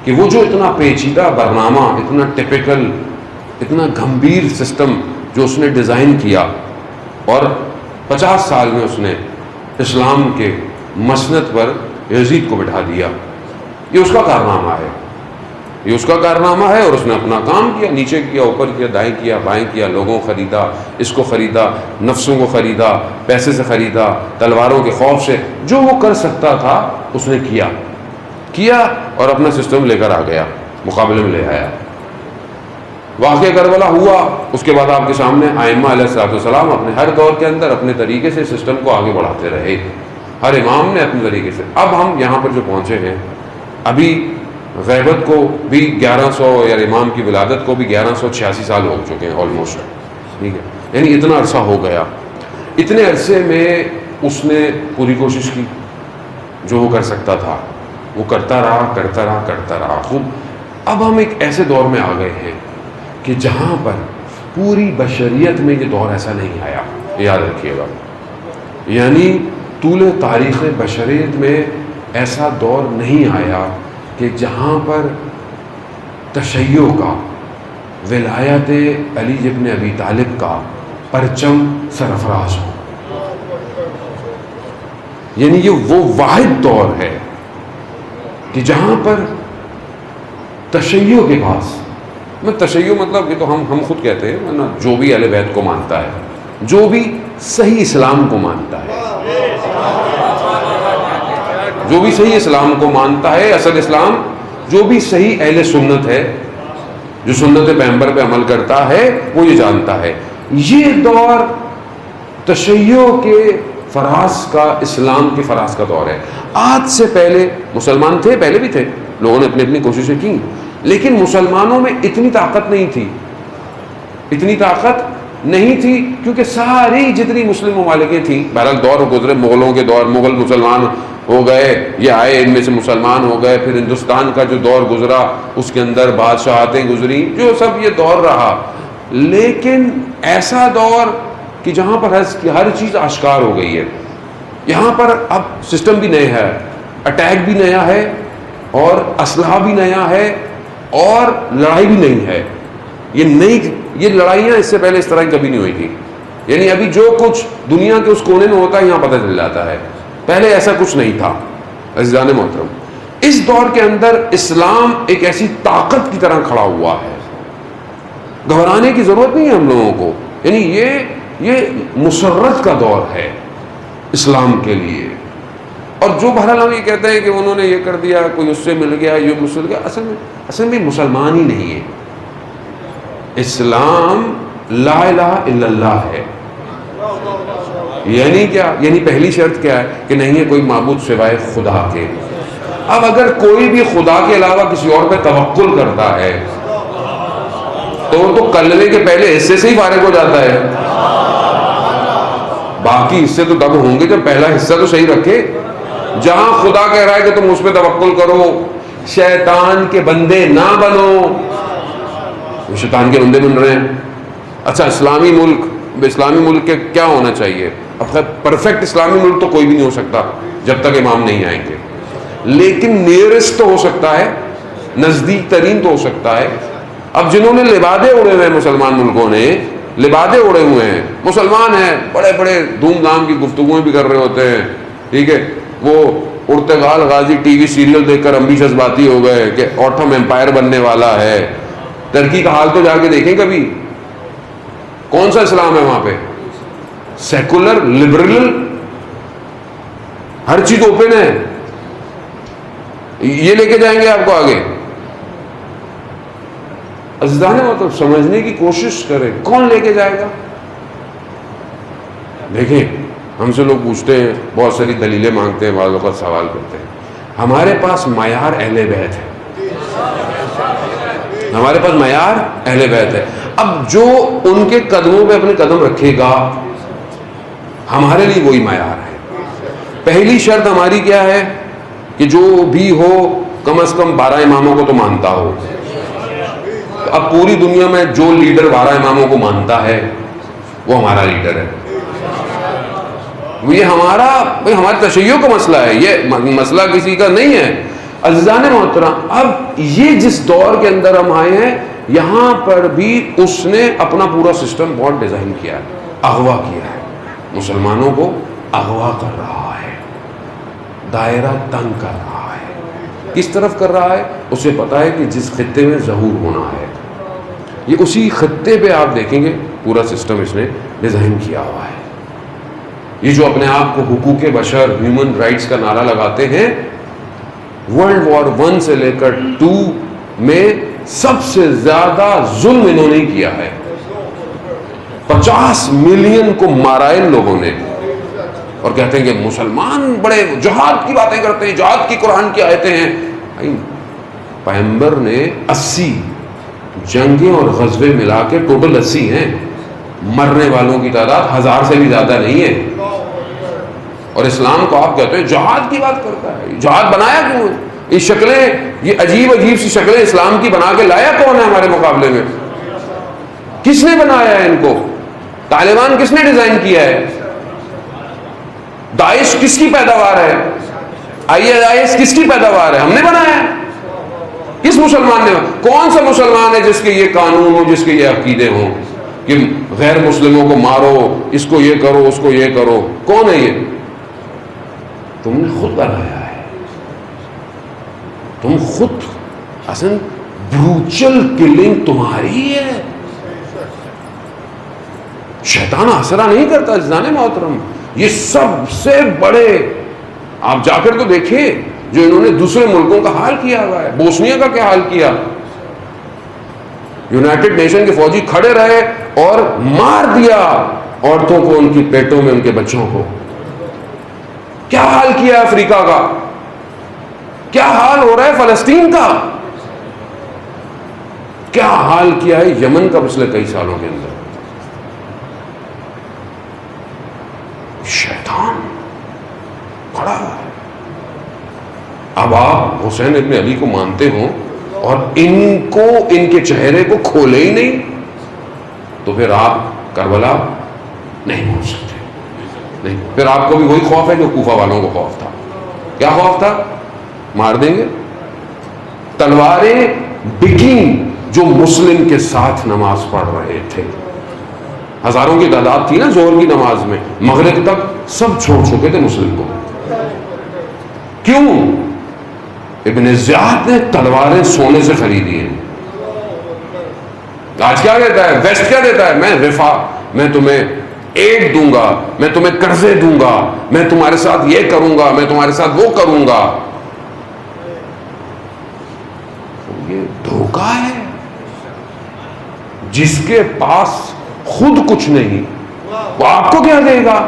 کہ وہ جو اتنا پیچیدہ برنامہ، اتنا ٹپیکل، اتنا گھمبیر سسٹم جو اس نے ڈیزائن کیا اور 50 سال میں اس نے اسلام کے مسند پر یزید کو بٹھا دیا، یہ اس کا کارنامہ ہے، یہ اس کا کارنامہ ہے، اور اس نے اپنا کام کیا، نیچے کیا، اوپر کیا، دائیں کیا، بائیں کیا، لوگوں کو خریدا، اس کو خریدا، نفسوں کو خریدا، پیسے سے خریدا، تلواروں کے خوف سے، جو وہ کر سکتا تھا اس نے کیا اور اپنا سسٹم لے کر آ گیا، مقابلے میں لے آیا۔ واقعہ کربلا ہوا، اس کے بعد آپ کے سامنے ائمہ علیہ الصلوۃ والسلام اپنے ہر دور کے اندر اپنے طریقے سے سسٹم کو آگے بڑھاتے رہے، ہر امام نے اپنے طریقے سے۔ اب ہم یہاں پر جو پہنچے ہیں، ابھی غیبت کو بھی 1100 یا امام کی ولادت کو بھی 1186 سال ہو چکے ہیں آلموسٹ، ٹھیک ہے، یعنی اتنا عرصہ ہو گیا۔ اتنے عرصے میں اس نے پوری کوشش کی، جو وہ کر سکتا تھا وہ کرتا رہا خوب۔ اب ہم ایک ایسے دور میں آ گئے ہیں کہ جہاں پر پوری بشریت میں یہ دور ایسا نہیں آیا، یاد رکھیے گا، یعنی طول تاریخ بشریت میں ایسا دور نہیں آیا کہ جہاں پر تشیع کا، ولایت علی ابن ابی طالب کا پرچم سرفراز ہو، یعنی یہ وہ واحد دور ہے کہ جہاں پر تشیع کے پاس، میں تشیع مطلب یہ تو ہم خود کہتے ہیں نا، جو بھی اہل بیت کو مانتا ہے، جو بھی صحیح اسلام کو مانتا ہے، جو بھی صحیح اسلام کو مانتا ہے، اصل اسلام جو بھی صحیح اہل سنت ہے، جو سنت پیغمبر پہ عمل کرتا ہے، وہ یہ جانتا ہے یہ دور تشیع کے فراز کا، اسلام کے فراز کا دور ہے۔ آج سے پہلے مسلمان تھے، پہلے بھی تھے، لوگوں نے اپنی اپنی کوششیں کی، لیکن مسلمانوں میں اتنی طاقت نہیں تھی، اتنی طاقت نہیں تھی، کیونکہ ساری جتنی مسلم ممالکیں تھیں، بہرحال دور گزرے، مغلوں کے دور، مغل مسلمان ہو گئے، یہ آئے ان میں سے مسلمان ہو گئے، پھر ہندوستان کا جو دور گزرا اس کے اندر بادشاہتیں گزری، جو سب یہ دور رہا، لیکن ایسا دور کہ جہاں پر ہر چیز آشکار ہو گئی ہے۔ یہاں پر اب سسٹم بھی نیا ہے، اٹیک بھی نیا ہے، اور اسلحہ بھی نیا ہے، اور لڑائی بھی نہیں ہے۔ یہ لڑائیاں اس سے پہلے اس طرح کی کبھی نہیں ہوئی تھی، یعنی ابھی جو کچھ دنیا کے اس کونے میں ہوتا ہے یہاں پتہ چل جاتا ہے، پہلے ایسا کچھ نہیں تھا۔ عزیزان محترم، اس دور کے اندر اسلام ایک ایسی طاقت کی طرح کھڑا ہوا ہے، گھبرانے کی ضرورت نہیں ہے ہم لوگوں کو، یعنی یہ مسرت کا دور ہے اسلام کے لیے۔ اور جو بہرحال ہم یہ کہتے ہیں کہ انہوں نے یہ کر دیا، کوئی اس سے مل گیا، یہ مجھ سے مل گیا، اصل میں مسلمان ہی نہیں ہے۔ اسلام لا الہ الا اللہ ہے، یعنی کیا؟ یعنی پہلی شرط کیا ہے کہ نہیں ہے کوئی معبود سوائے خدا کے۔ اب اگر کوئی بھی خدا کے علاوہ کسی اور پہ توکل کرتا ہے تو وہ تو کلمے کے پہلے حصے سے ہی فارغ ہو جاتا ہے، باقی حصے تو تب ہوں گے جب پہلا حصہ تو صحیح رکھے۔ جہاں خدا کہہ رہا ہے کہ تم اس پہ توکل کرو، شیطان کے بندے نہ بنو، وہ شیطان کے بندے بن رہے ہیں۔ اچھا، اسلامی ملک کے کیا ہونا چاہیے؟ اب پرفیکٹ اسلامی ملک تو کوئی بھی نہیں ہو سکتا جب تک امام نہیں آئیں گے، لیکن نیئرسٹ تو ہو سکتا ہے، نزدیک ترین تو ہو سکتا ہے۔ اب جنہوں نے لبادے اڑے ہوئے ہیں، مسلمان ملکوں نے لبادے اڑے ہوئے ہیں، مسلمان ہیں، بڑے بڑے دھوم دھام کی گفتگویں بھی کر رہے ہوتے ہیں، ٹھیک ہے، وہ ارتغال غازی ٹی وی سیریل دیکھ کر ہم بھی جذباتی ہو گئے کہ آٹم امپائر بننے والا ہے۔ ترکی کا حال تو جا کے دیکھیں کبھی، کون سا اسلام ہے وہاں پہ؟ سیکولر، لبرل، ہر چیز اوپن ہے۔ یہ لے کے جائیں گے آپ کو آگے۔ عزیزان مطلب سمجھنے کی کوشش کریں، کون لے کے جائے گا؟ دیکھیں، ہم سے لوگ پوچھتے ہیں، بہت ساری دلیلیں مانگتے ہیں، بعض اوقات سوال کرتے ہیں۔ ہمارے پاس معیار اہل بیت ہے، ہمارے پاس معیار اہل بیت ہے۔ اب جو ان کے قدموں پہ اپنے قدم رکھے گا ہمارے لیے وہی معیار ہے۔ پہلی شرط ہماری کیا ہے کہ جو بھی ہو کم از کم 12 اماموں کو تو مانتا ہو۔ اب پوری دنیا میں جو لیڈر 12 اماموں کو مانتا ہے وہ ہمارا لیڈر ہے۔ یہ ہمارے تشیع کا مسئلہ ہے، یہ مسئلہ کسی کا نہیں ہے۔ عزیزان محترم، اب یہ جس دور کے اندر ہم آئے ہیں، یہاں پر بھی اس نے اپنا پورا سسٹم بہت ڈیزائن کیا ہے، اغوا کیا ہے، مسلمانوں کو اغوا کر رہا ہے، دائرہ تنگ کر رہا ہے۔ کس طرف کر رہا ہے؟ اسے پتا ہے کہ جس خطے میں ظہور ہونا ہے، یہ اسی خطے پہ آپ دیکھیں گے پورا سسٹم اس نے ڈیزائن کیا ہوا ہے۔ یہ جو اپنے آپ کو حقوق بشر، ہیومن رائٹس کا نعرہ لگاتے ہیں، ورلڈ وار 1 سے لے کر 2 میں سب سے زیادہ ظلم انہوں نے کیا ہے۔ 50 ملین کو مارا ان لوگوں نے، اور کہتے ہیں کہ مسلمان بڑے جہاد کی باتیں کرتے ہیں، جہاد کی قرآن کی آیتیں ہیں۔ پیغمبر نے 80 جنگیں اور غزوے ملا کے ٹوٹل 80 ہیں، مرنے والوں کی تعداد 1000 سے بھی زیادہ نہیں ہے، اور اسلام کو آپ کہتے ہیں جہاد کی بات کرتا ہے۔ جہاد بنایا کیوں ہے؟ یہ شکلیں، یہ عجیب عجیب سی شکلیں اسلام کی بنا کے لایا کون ہے ہمارے مقابلے میں؟ کس نے بنایا ہے ان کو؟ طالبان کس نے ڈیزائن کیا ہے؟ داعش کس کی پیداوار ہے؟ IS کس کی پیداوار ہے؟ ہم نے بنایا ہے؟ کس مسلمان نے؟ کون سا مسلمان ہے جس کے یہ قانون ہو، جس کے یہ عقیدے ہوں کہ غیر مسلموں کو مارو، اس کو یہ کرو، اس کو یہ کرو؟ کون ہے یہ؟ تم نے خود بنایا ہے، تم خود، اصل بروچل کلنگ تمہاری ہے۔ شیطان آسرا نہیں کرتا عزیزان محترم، یہ سب سے بڑے، آپ جا کر تو دیکھیں جو انہوں نے دوسرے ملکوں کا حال کیا ہوا ہے. بوسنیا کا کیا حال کیا؟ یونائٹڈ نیشن کے فوجی کھڑے رہے اور مار دیا عورتوں کو ان کی پیٹوں میں ان کے بچوں کو. کیا حال کیا افریقہ کا؟ کیا حال ہو رہا ہے فلسطین کا؟ کیا حال کیا ہے یمن کا پچھلے کئی سالوں کے اندر؟ شیطان کھڑا ہے. اب آپ حسین ابن علی کو مانتے ہوں اور ان کے چہرے کو کھولے ہی نہیں تو پھر آپ کربلا نہیں پہنچ سکتے. نہیں، پھر آپ کو بھی وہی خوف ہے جو کوفہ والوں کو خوف تھا. کیا خوف تھا؟ مار دیں گے. تلواریں بکیں جو مسلم کے ساتھ نماز پڑھ رہے تھے. ہزاروں کی تعداد تھی نا ظہر کی نماز میں، مغرب تک سب چھوڑ چکے تھے مسلم کو. کیوں؟ ابن زیاد نے تلواریں سونے سے خریدی ہیں. آج کیا کہتا ہے ویسٹ؟ کیا دیتا ہے؟ میں تمہیں ایڈ دوں گا، میں تمہیں قرضے دوں گا، میں تمہارے ساتھ یہ کروں گا، میں تمہارے ساتھ وہ کروں گا. یہ دھوکہ ہے. جس کے پاس خود کچھ نہیں وہ آپ کو کیا دے گا؟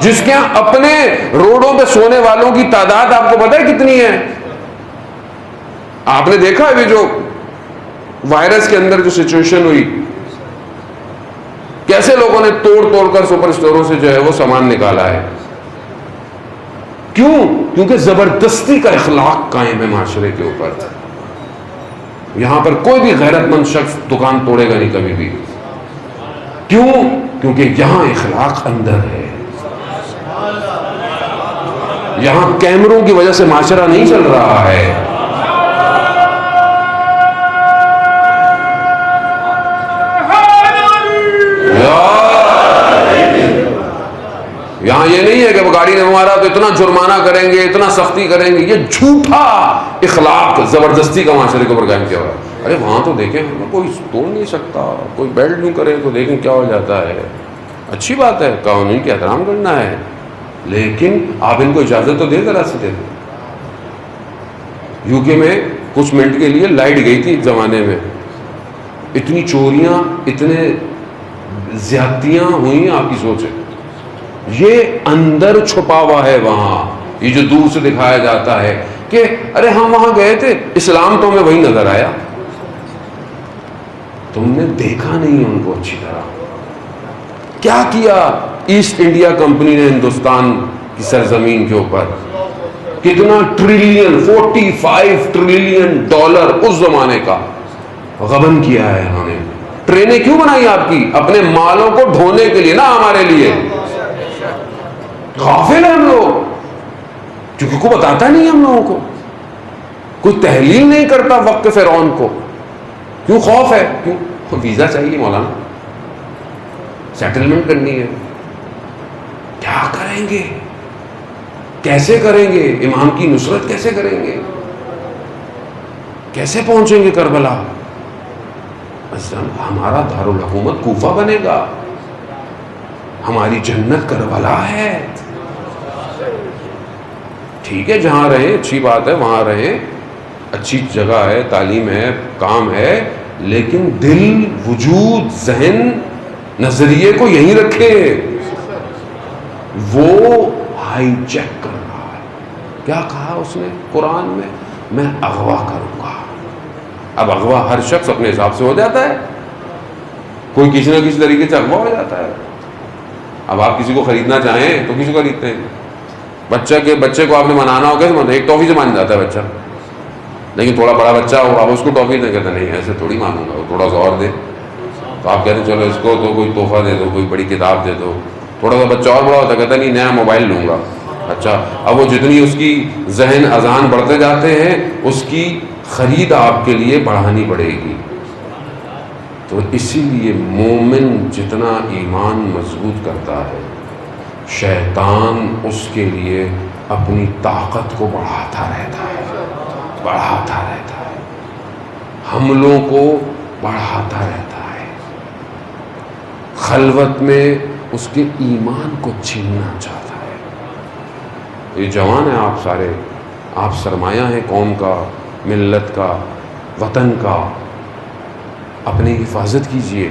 جس کے اپنے روڈوں پہ سونے والوں کی تعداد آپ کو پتہ ہے کتنی ہے؟ آپ نے دیکھا ابھی جو وائرس کے اندر جو سچویشن ہوئی، کیسے لوگوں نے توڑ کر سپر اسٹوروں سے جو ہے وہ سامان نکالا ہے. کیوں؟ کیونکہ زبردستی کا اخلاق قائم ہے معاشرے کے اوپر. یہاں پر کوئی بھی غیرت مند شخص دکان توڑے گا نہیں کبھی بھی. کیوں؟ کیونکہ یہاں اخلاق اندر ہے. یہاں کیمروں کی وجہ سے معاشرہ نہیں چل رہا ہے. یہاں یہ نہیں ہے کہ وہ گاڑی نے مارا تو اتنا جرمانہ کریں گے، اتنا سختی کریں گے. یہ جھوٹا اخلاق زبردستی کا معاشرے کے اوپر قائم کیا ہوا ہے. ارے وہاں تو دیکھیں کوئی توڑ نہیں سکتا، کوئی بیلٹ نہیں کرے تو دیکھیں کیا ہو جاتا ہے. اچھی بات ہے، قانون کا احترام کرنا ہے، لیکن آپ ان کو اجازت تو دے ذرا سے دے دیں. یو کے میں کچھ منٹ کے لیے لائٹ گئی تھی ایک زمانے میں. اتنی چوریاں، اتنے زیادتیاں ہوئیں آپ کی سوچیں. یہ اندر چھپا ہوا ہے وہاں. یہ جو دور سے دکھایا جاتا ہے کہ ارے ہم وہاں گئے تھے، اسلام تو ہمیں وہی نظر آیا. تم نے دیکھا نہیں ان کو اچھی طرح. کیا کیا ایسٹ انڈیا کمپنی نے ہندوستان کی سرزمین کے اوپر؟ کتنا ٹریلین، 45 ٹریلین ڈالر اس زمانے کا غبن کیا ہے انہوں نے. ٹرینیں کیوں بنائی آپ کی؟ اپنے مالوں کو ڈھونے کے لیے نا، ہمارے لیے. غافل ہیں ہم لوگ، کیونکہ کوئی بتاتا نہیں ہم لوگوں کو، کوئی تحلیل نہیں کرتا وقت فرعون کو. کیوں خوف ہے؟ کیوں؟ ویزا چاہیے مولانا، سیٹلمنٹ کرنی ہے. کیا کریں گے؟ کیسے کریں گے؟ امام کی نصرت کیسے کریں گے؟ کیسے پہنچیں گے کربلا؟ ہمارا دارالحکومت کوفہ بنے گا، ہماری جنت کربلا ہے. ٹھیک ہے جہاں رہیں اچھی بات ہے، وہاں رہیں، اچھی جگہ ہے، تعلیم ہے، کام ہے، لیکن دل، وجود، ذہن، نظریے کو یہیں رکھے. وہ ہائی چیک کر رہا ہے. کیا کہا اس نے قرآن میں اغوا کروں گا. اب اغوا ہر شخص اپنے حساب سے ہو جاتا ہے، کوئی کسی نہ کسی طریقے سے اغوا ہو جاتا ہے. اب آپ کسی کو خریدنا چاہیں تو کسی کو خریدتے ہیں. بچے کو آپ نے منانا ہو کیسے؟ ایک ٹافی سے مان جاتا ہے بچہ. لیکن تھوڑا بڑا بچہ ہو، آپ اس کو ٹافی دیں، کہتے نہیں ایسے تھوڑی مانوں گا، تھوڑا سا اور دے. تو آپ کہتے ہیں چلو اس کو تو کوئی تحفہ دے دو، کوئی بڑی کتاب دے دو. تھوڑا سا بچہ اور بڑا ہوتا ہے، کہتا نہیں نیا موبائل لوں گا. اچھا، اب وہ جتنی اس کی ذہن اذان بڑھتے جاتے ہیں اس کی خرید آپ کے لیے بڑھانی پڑے گی. تو اسی لیے مومن جتنا ایمان مضبوط کرتا ہے، شیطان اس کے لیے اپنی طاقت کو بڑھاتا رہتا ہے، حملوں کو بڑھاتا رہتا ہے. خلوت میں اس کے ایمان کو چھیننا چاہتا ہے. یہ جوان ہیں آپ سارے، آپ سرمایہ ہیں قوم کا، ملت کا، وطن کا، اپنی حفاظت کیجئے،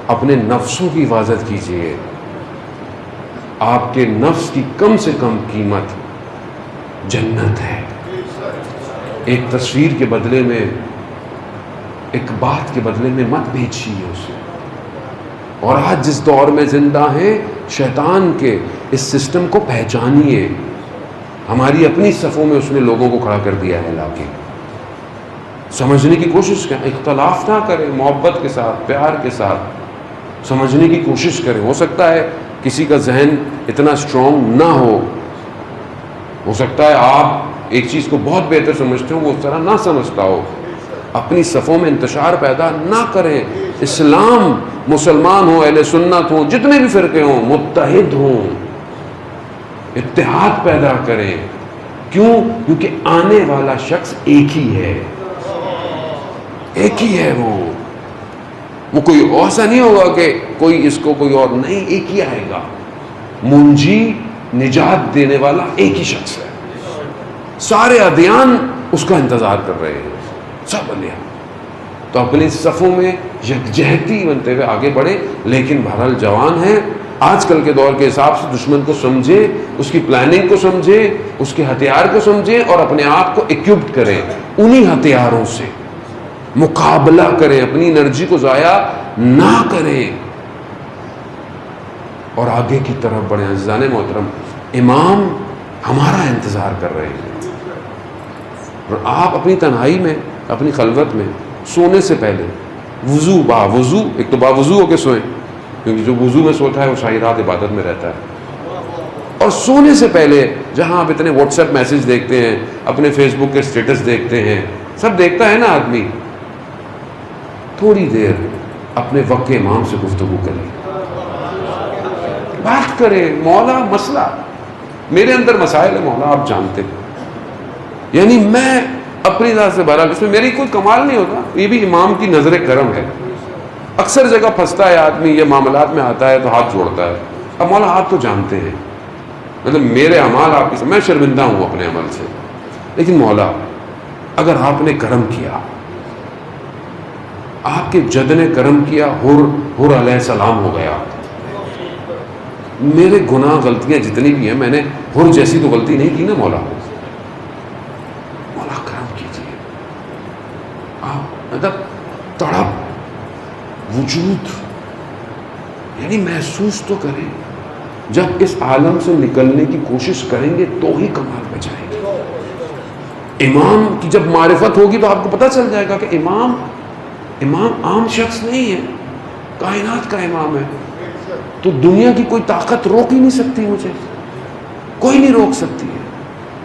اپنے نفسوں کی حفاظت کیجئے۔ آپ کے نفس کی کم سے کم قیمت جنت ہے۔ ایک تصویر کے بدلے میں، ایک بات کے بدلے میں مت بیچیے اسے۔ اور آج جس دور میں زندہ ہیں، شیطان کے اس سسٹم کو پہچانیے۔ ہماری اپنی صفوں میں اس نے لوگوں کو کھڑا کر دیا ہے لا کے۔ سمجھنے کی کوشش کریں، اختلاف نہ کریں، محبت کے ساتھ، پیار کے ساتھ سمجھنے کی کوشش کریں۔ ہو سکتا ہے کسی کا ذہن اتنا اسٹرانگ نہ ہو سکتا ہے آپ ایک چیز کو بہت بہتر سمجھتے ہو، وہ اس طرح نہ سمجھتا ہو۔ اپنی صفوں میں انتشار پیدا نہ کریں۔ اسلام، مسلمان ہوں، اہل سنت ہوں، جتنے بھی فرقے ہوں، متحد ہوں، اتحاد پیدا کریں۔ کیوں؟ کیونکہ آنے والا شخص ایک ہی ہے، ایک ہی ہے۔ وہ کوئی ایسا نہیں ہوگا کہ کوئی اس کو کوئی اور نہیں، ایک ہی آئے گا۔ منجی، نجات دینے والا ایک ہی شخص ہے۔ سارے ادیان اس کا انتظار کر رہے ہیں، سب ادیان۔ تو اپنی صفوں میں یکجہتی بنتے ہوئے آگے بڑھیں۔ لیکن بہرحال جوان ہیں، آج کل کے دور کے حساب سے دشمن کو سمجھیں، اس کی پلاننگ کو سمجھیں، اس کے ہتھیار کو سمجھیں، اور اپنے آپ کو اکوپڈ کریں انہی ہتھیاروں سے، مقابلہ کریں، اپنی انرجی کو ضائع نہ کریں اور آگے کی طرف بڑھیں۔ عزیزان محترم، امام ہمارا انتظار کر رہے ہیں، اور آپ اپنی تنہائی میں، اپنی خلوت میں سونے سے پہلے وضو باوضو، ایک تو باوضو ہو کے سوئیں، کیونکہ جو وضو میں سوتا ہے وہ ساری رات عبادت میں رہتا ہے۔ اور سونے سے پہلے جہاں آپ اتنے واٹس ایپ میسج دیکھتے ہیں، اپنے فیس بک کے اسٹیٹس دیکھتے ہیں، سب دیکھتا ہے نا آدمی، تھوڑی دیر اپنے وقت کے امام سے گفتگو کریں، بات کریں۔ مولا مسئلہ، میرے اندر مسائل ہے مولا، آپ جانتے ہیں، یعنی میں اپنی ذات سے بہرحال اس میں میری کوئی کمال نہیں ہوتا، یہ بھی امام کی نظر کرم ہے۔ اکثر جگہ پھنستا ہے آدمی، یہ معاملات میں آتا ہے تو ہاتھ جوڑتا ہے۔ اب مولا آپ تو جانتے ہیں، مطلب میرے اعمال آپ کی، میں شرمندہ ہوں اپنے عمل سے، لیکن مولا اگر آپ نے کرم کیا، آپ کے جد نے کرم کیا، حر علیہ السلام ہو گیا، میرے گناہ غلطیاں جتنی بھی ہیں، میں نے حر جیسی تو غلطی نہیں کی نا مولا، مولا کرم کیجیے۔ آپ مطلب تڑپ، وجود، یعنی محسوس تو کریں، جب اس عالم سے نکلنے کی کوشش کریں گے تو ہی کمال بچائیں گے۔ امام کی جب معرفت ہوگی تو آپ کو پتہ چل جائے گا کہ امام عام شخص نہیں ہے، کائنات کا امام ہے۔ تو دنیا کی کوئی طاقت روک ہی نہیں سکتی مجھے، کوئی نہیں روک سکتی ہے۔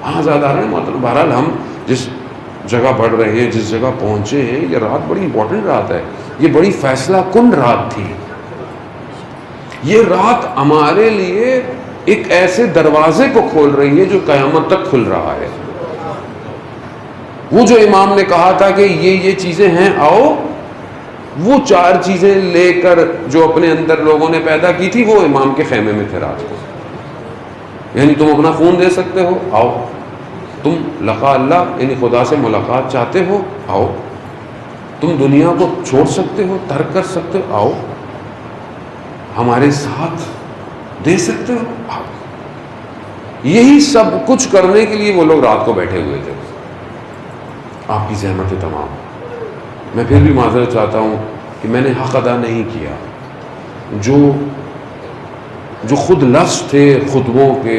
ہاں زیادہ رہے محترم، بہرحال ہم جس جگہ بڑھ رہے ہیں، جس جگہ پہنچے ہیں، یہ رات بڑی امپورٹنٹ رات ہے، یہ بڑی فیصلہ کن رات تھی۔ یہ رات ہمارے لیے ایک ایسے دروازے کو کھول رہی ہے جو قیامت تک کھل رہا ہے۔ وہ جو امام نے کہا تھا کہ یہ چیزیں ہیں، آؤ، وہ 4 چیزیں لے کر جو اپنے اندر لوگوں نے پیدا کی تھی، وہ امام کے خیمے میں تھے رات کو۔ یعنی تم اپنا خون دے سکتے ہو، آؤ، تم لقاء اللہ یعنی خدا سے ملاقات چاہتے ہو، آؤ، تم دنیا کو چھوڑ سکتے ہو، ترک کر سکتے ہو، آؤ، ہمارے ساتھ دے سکتے ہو، آؤ۔ یہی سب کچھ کرنے کے لیے وہ لوگ رات کو بیٹھے ہوئے تھے۔ آپ کی زحمت تمام، میں پھر بھی معذرت چاہتا ہوں کہ میں نے حق ادا نہیں کیا۔ جو خود لفظ تھے خطبوں کے،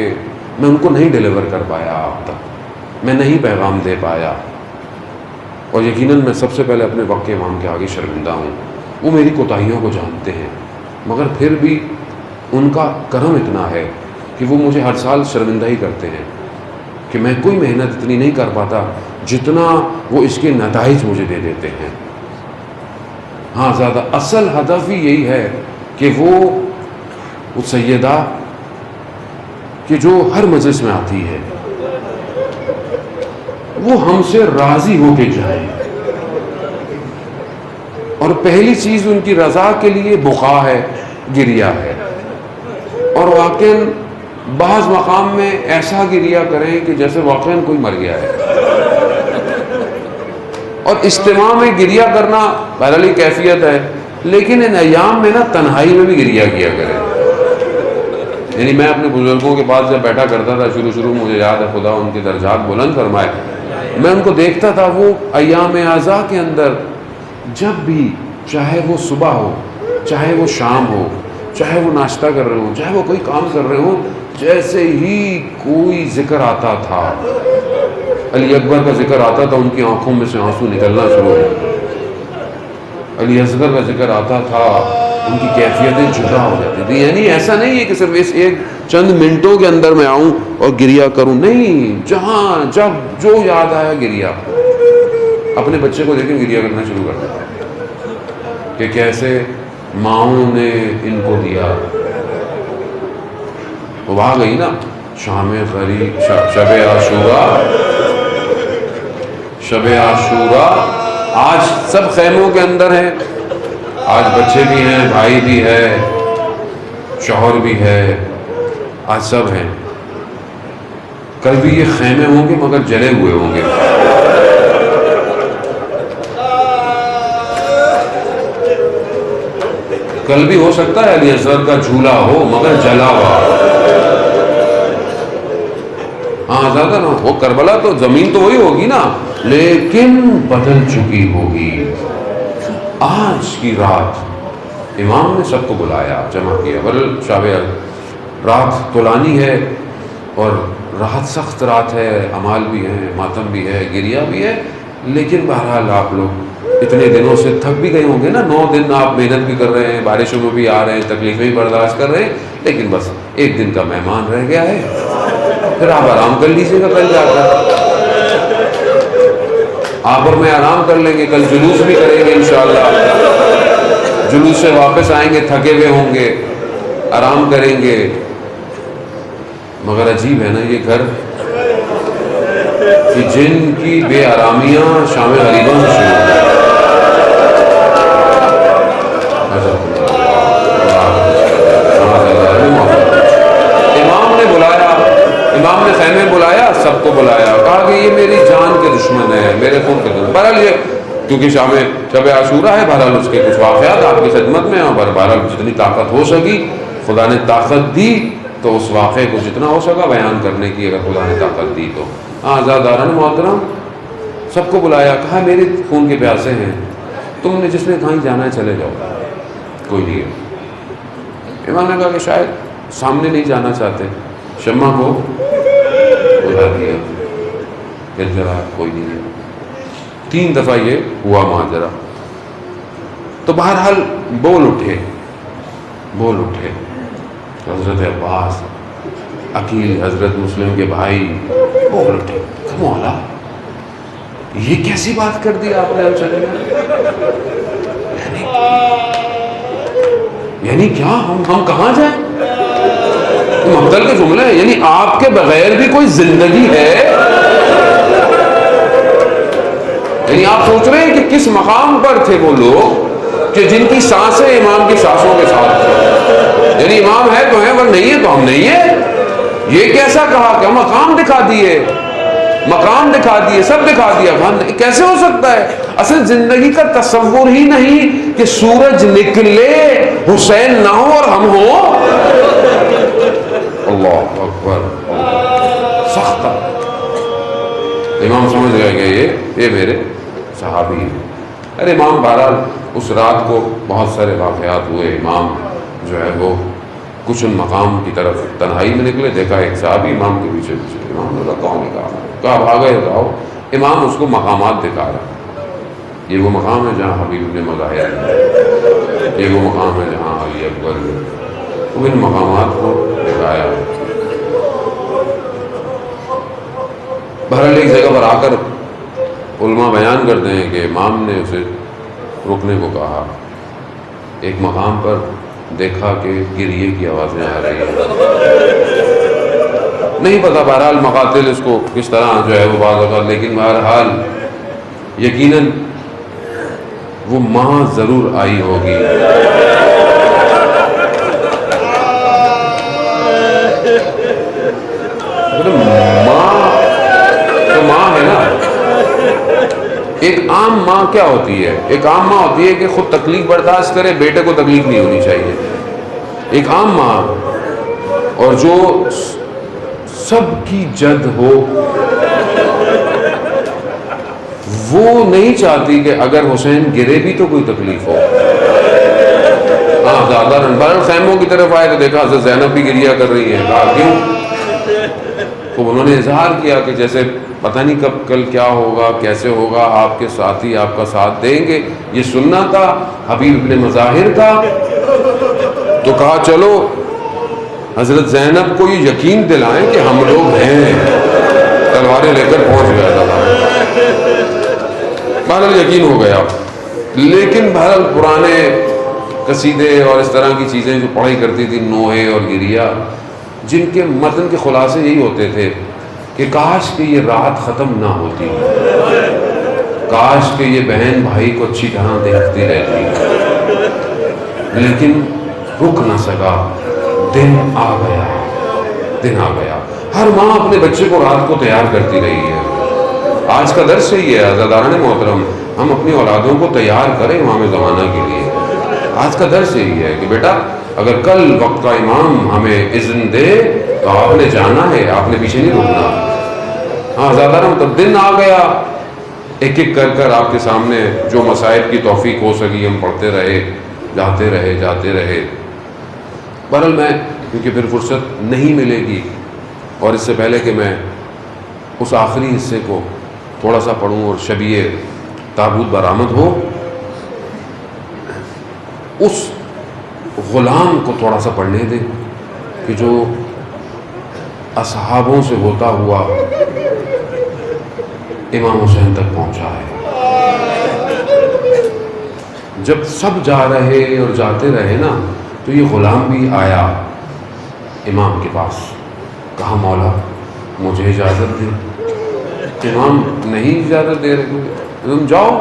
میں ان کو نہیں ڈیلیور کر پایا آپ تک، میں نہیں پیغام دے پایا، اور یقیناً میں سب سے پہلے اپنے وقت کے امام کے آگے شرمندہ ہوں۔ وہ میری کوتاہیوں کو جانتے ہیں، مگر پھر بھی ان کا کرم اتنا ہے کہ وہ مجھے ہر سال شرمندہ ہی کرتے ہیں کہ میں کوئی محنت اتنی نہیں کر پاتا جتنا وہ اس کے نتائج مجھے دے دیتے ہیں۔ ہاں زیادہ اصل ہدف ہی یہی ہے کہ وہ سیدہ کہ جو ہر مجلس میں آتی ہے، وہ ہم سے راضی ہو کے جائیں، اور پہلی چیز ان کی رضا کے لیے بقا ہے، گریہ ہے، اور واقعاً بعض مقام میں ایسا گریہ کریں کہ جیسے واقعاً کوئی مر گیا ہے. اور اجتماع میں گریہ کرنا بہرحال ہی کیفیت ہے، لیکن ان ایام میں نا تنہائی میں بھی گریہ کیا کریں. یعنی میں اپنے بزرگوں کے پاس جب بیٹھا کرتا تھا شروع مجھے یاد ہے، خدا ان کے درجات بلند فرمائے، میں ان کو دیکھتا تھا وہ ایام اعزاء کے اندر جب بھی، چاہے وہ صبح ہو، چاہے وہ شام ہو، چاہے وہ ناشتہ کر رہے ہوں، چاہے وہ کوئی کام کر رہے ہوں، جیسے ہی کوئی ذکر آتا تھا، علی اکبر کا ذکر آتا تھا، ان کی آنکھوں میں سے آنسو نکلنا شروع ہو. علی اصغر کا ذکر آتا تھا، ان کی کیفیتیں جدا ہو جاتی تھی. یعنی ایسا نہیں ہے کہ صرف اس ایک چند منٹوں کے اندر میں آؤں اور گریہ کروں، نہیں، جہاں جب جو یاد آیا گریہ. اپنے بچے کو دیکھیں گریہ کرنا شروع کر دیتا کہ کیسے ماؤں نے ان کو دیا. وہ آ گئی نا شام قریب، شب عاشورہ آج سب خیموں کے اندر ہیں. آج بچے بھی ہیں، بھائی بھی ہے، شوہر بھی ہے، آج سب ہیں. کل بھی یہ خیمے ہوں گے مگر جلے ہوئے ہوں گے. کل بھی ہو سکتا ہے علی اصغر کا جھولا ہو مگر جلا ہوا. ہاں زیادہ نا، وہ کربلا تو زمین تو وہی ہوگی نا، لیکن بدل چکی ہوگی. آج کی رات امام نے سب کو بلایا، جمع کیا. شب رات طولانی ہے اور رات سخت رات ہے، اعمال بھی ہیں، ماتم بھی ہے، گریہ بھی ہے، لیکن بہرحال آپ لوگ اتنے دنوں سے تھک بھی گئے ہوں گے نا. 9 دن آپ محنت بھی کر رہے ہیں، بارشوں میں بھی آ رہے ہیں، تکلیفیں بھی برداشت کر رہے ہیں، لیکن بس ایک دن کا مہمان رہ گیا ہے، پھر آپ آرام کر لیجیے گا. کل جا کر آپ اور میں آرام کر لیں گے، کل جلوس بھی کریں گے انشاءاللہ. جلوس سے واپس آئیں گے، تھکے ہوئے ہوں گے، آرام کریں گے. مگر عجیب ہے نا یہ گھر کہ جن کی بے آرامیاں شام غریبہ سے شروع ہوئی. امام نے بلایا، امام نے خیمے بلایا، سب کو بلایا، کہا کہ یہ میری جان کے دشمن ہے، میرے خون کے دشمن. بہرحال یہ کیونکہ شب عاشورہ ہے، بہرحال اس کے کچھ واقعات آپ کی خدمت میں، اور بہرحال جتنی طاقت ہو سکی خدا نے طاقت دی تو اس واقعے کو جتنا ہو سکا بیان کرنے کی، اگر خدا نے طاقت دی تو. آزاداران محترم سب کو بلایا، کہا میرے خون کے پیاسے ہیں، تم نے جس نے کہیں جانا ہے چلے جاؤ، کوئی نہیں ہے. امام نے کہا کہ شاید سامنے نہیں جانا چاہتے. شمع کو بلا دیا، پھر ذرا کوئی نہیں ہے. 3 دفعہ یہ ہوا ماجرا. تو بہرحال بول اٹھے حضرت عباس، عقیل حضرت مسلم کے بھائی بول اٹھے، مولا یہ کیسی بات کر دی آپ نے ہم چلے گئے؟ یعنی کیا ہم کہاں جائیں؟ مقتل کے جملے ہیں، یعنی آپ کے بغیر بھی کوئی زندگی ہے؟ یعنی آپ سوچ رہے ہیں کہ کس مقام پر تھے وہ لوگ کہ جن کی سانسیں امام کی سانسوں کے ساتھ تھیں. یعنی امام ہے تو ہیں، اگر نہیں ہے تو ہم نہیں ہیں. یہ کیسا کہا کہ مقام دکھا دیے، سب دکھا دیا. کیسے ہو سکتا ہے؟ اصل زندگی کا تصور ہی نہیں کہ سورج نکلے، حسین نہ ہو اور ہم ہوں. اللہ اکبر، سخت. امام سمجھ گئے کہ یہ میرے صحابی ہیں. ارے امام بہرحال اس رات کو بہت سارے واقعات ہوئے. امام جو ہے وہ کچھ ان مقام کی طرف تنہائی میں نکلے، دیکھا ایک صحابی امام کے پیچھے. امام نے کہا کون ہے؟ کہا بھاگے جاؤ. امام اس کو مقامات دکھا رہا، یہ وہ مقام ہے جہاں حبیب نے مظاہر ہے، یہ وہ مقام ہے جہاں علی اکبر نے. وہ ان مقامات کو دکھایا. بہرحال ایک جگہ پر آ کر علماء بیان کرتے ہیں کہ امام نے اسے رکنے کو کہا. ایک مقام پر دیکھا کہ گریے کی آوازیں آ رہی ہیں. نہیں پتا بہرحال مقاتل اس کو کس طرح جو ہے وہ بعض اوقات، لیکن بہرحال یقیناً وہ ماں ضرور آئی ہوگی. ماں تو ماں ہے نا. ایک عام ماں کیا ہوتی ہے؟ ایک عام ماں ہوتی ہے کہ خود تکلیف برداشت کرے، بیٹے کو تکلیف نہیں ہونی چاہیے. ایک عام ماں اور جو سب کی جد ہو، وہ نہیں چاہتی کہ اگر حسین گرے بھی تو کوئی تکلیف ہو. ہاں زیادہ رنبار خیموں کی طرف آئے تو دیکھا حضرت زینب بھی گریا کر رہی ہے. کہا کیوں؟ تو انہوں نے اظہار کیا کہ جیسے پتہ نہیں کب کل کیا ہوگا، کیسے ہوگا، آپ کے ساتھی آپ کا ساتھ دیں گے. یہ سننا تھا، حبیب ابن مظاہر تھا. تو کہا چلو حضرت زینب کو یہ یقین دلائیں کہ ہم لوگ ہیں. تلواریں لے کر پہنچ گیا تھا. بہرحال یقین ہو گیا. لیکن بہرحال پرانے قصیدے اور اس طرح کی چیزیں جو پڑھی کرتی تھی، نوحے اور گریا، جن کے متن کے خلاصے یہی ہوتے تھے کہ کاش کہ یہ رات ختم نہ ہوتی، کاش کہ یہ بہن بھائی کو اچھی طرح دیکھتی رہتی، لیکن رک نہ سکا. دن آ گیا، دن آ گیا. ہر ماں اپنے بچے کو رات کو تیار کرتی رہی ہے. آج کا درس یہی ہے عزیزان محترم، ہم اپنی اولادوں کو تیار کریں امام زمانہ کے لیے. آج کا درس یہی ہے کہ بیٹا اگر کل وقت کا امام ہمیں اذن دے تو آپ نے جانا ہے، آپ نے پیچھے نہیں رکنا. ہاں عزیزان، تب دن آ گیا. ایک ایک کر کر آپ کے سامنے جو مصائب کی توفیق ہو سکی ہم پڑھتے رہے، جاتے رہے. بہرحال میں کیونکہ پھر فرصت نہیں ملے گی، اور اس سے پہلے کہ میں اس آخری حصے کو تھوڑا سا پڑھوں اور شبیہ تابوت برآمد ہو، اس غلام کو تھوڑا سا پڑھنے دیں کہ جو اصحابوں سے ہوتا ہوا امام حسین تک پہنچا ہے. جب سب جا رہے اور جاتے رہے نا، تو یہ غلام بھی آیا امام کے پاس. کہا مولا مجھے اجازت دے. امام نہیں اجازت دے رہے، تم جاؤ.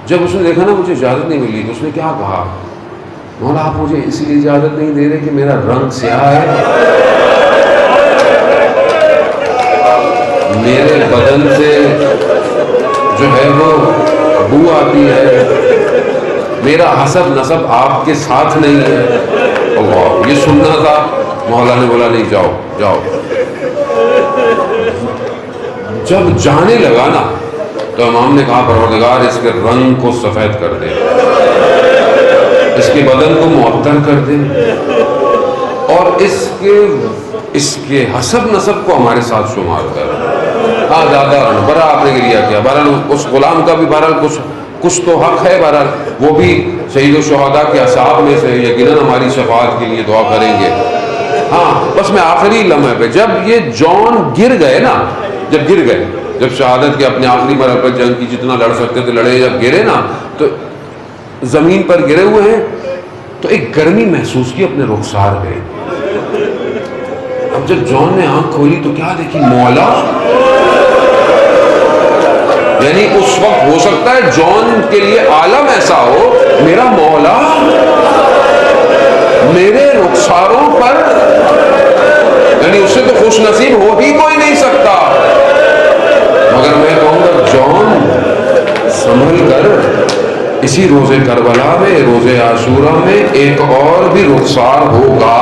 جب اس نے دیکھا نا مجھے اجازت نہیں ملی، تو اس نے کیا کہا؟ مولا آپ مجھے اسی لیے اجازت نہیں دے رہے کہ میرا رنگ سیاہ ہے، میرے بدن سے جو ہے وہ بو آتی ہے، میرا حسب نسب آپ کے ساتھ نہیں ہے. اللہ، یہ سننا تھا. مولا نے بولا نہیں، جاؤ جاؤ. جب جانے لگا نا تو امام نے کہا پروردگار اس کے رنگ کو سفید کر دے، اس کے بدن کو معطر کر دے، اور اس کے حسب نسب کو ہمارے ساتھ شمار کر. ہاں دادا بڑا آپ نے گریا کیا. بہرحال اس غلام کا بھی بہرحال کچھ تو حق ہے. بہرحال وہ بھی شہید الشہداء کے اصحاب میں سے، یقیناً ہماری شفاعت کے لیے دعا کریں گے. ہاں بس میں آخری لمحے پہ جب یہ جون گر گئے نا، جب شہادت کے اپنے آخری مرحلے پر جنگ کی جتنا لڑ سکتے تھے لڑے، جب گرے نا تو زمین پر گرے ہوئے ہیں تو ایک گرمی محسوس کی اپنے رخسار پہ. اب جب جون نے آنکھ کھولی تو کیا دیکھی؟ مولا. یعنی اس وقت ہو سکتا ہے جون کے لیے عالم ایسا ہو، میرا مولا میرے رخساروں پر، یعنی اس سے تو خوش نصیب ہو ہی کوئی نہیں سکتا. مگر میں کہوں گا جون سنبھل کر اسی روز کربلا میں، روز عاشورہ میں ایک اور بھی رخسار ہوگا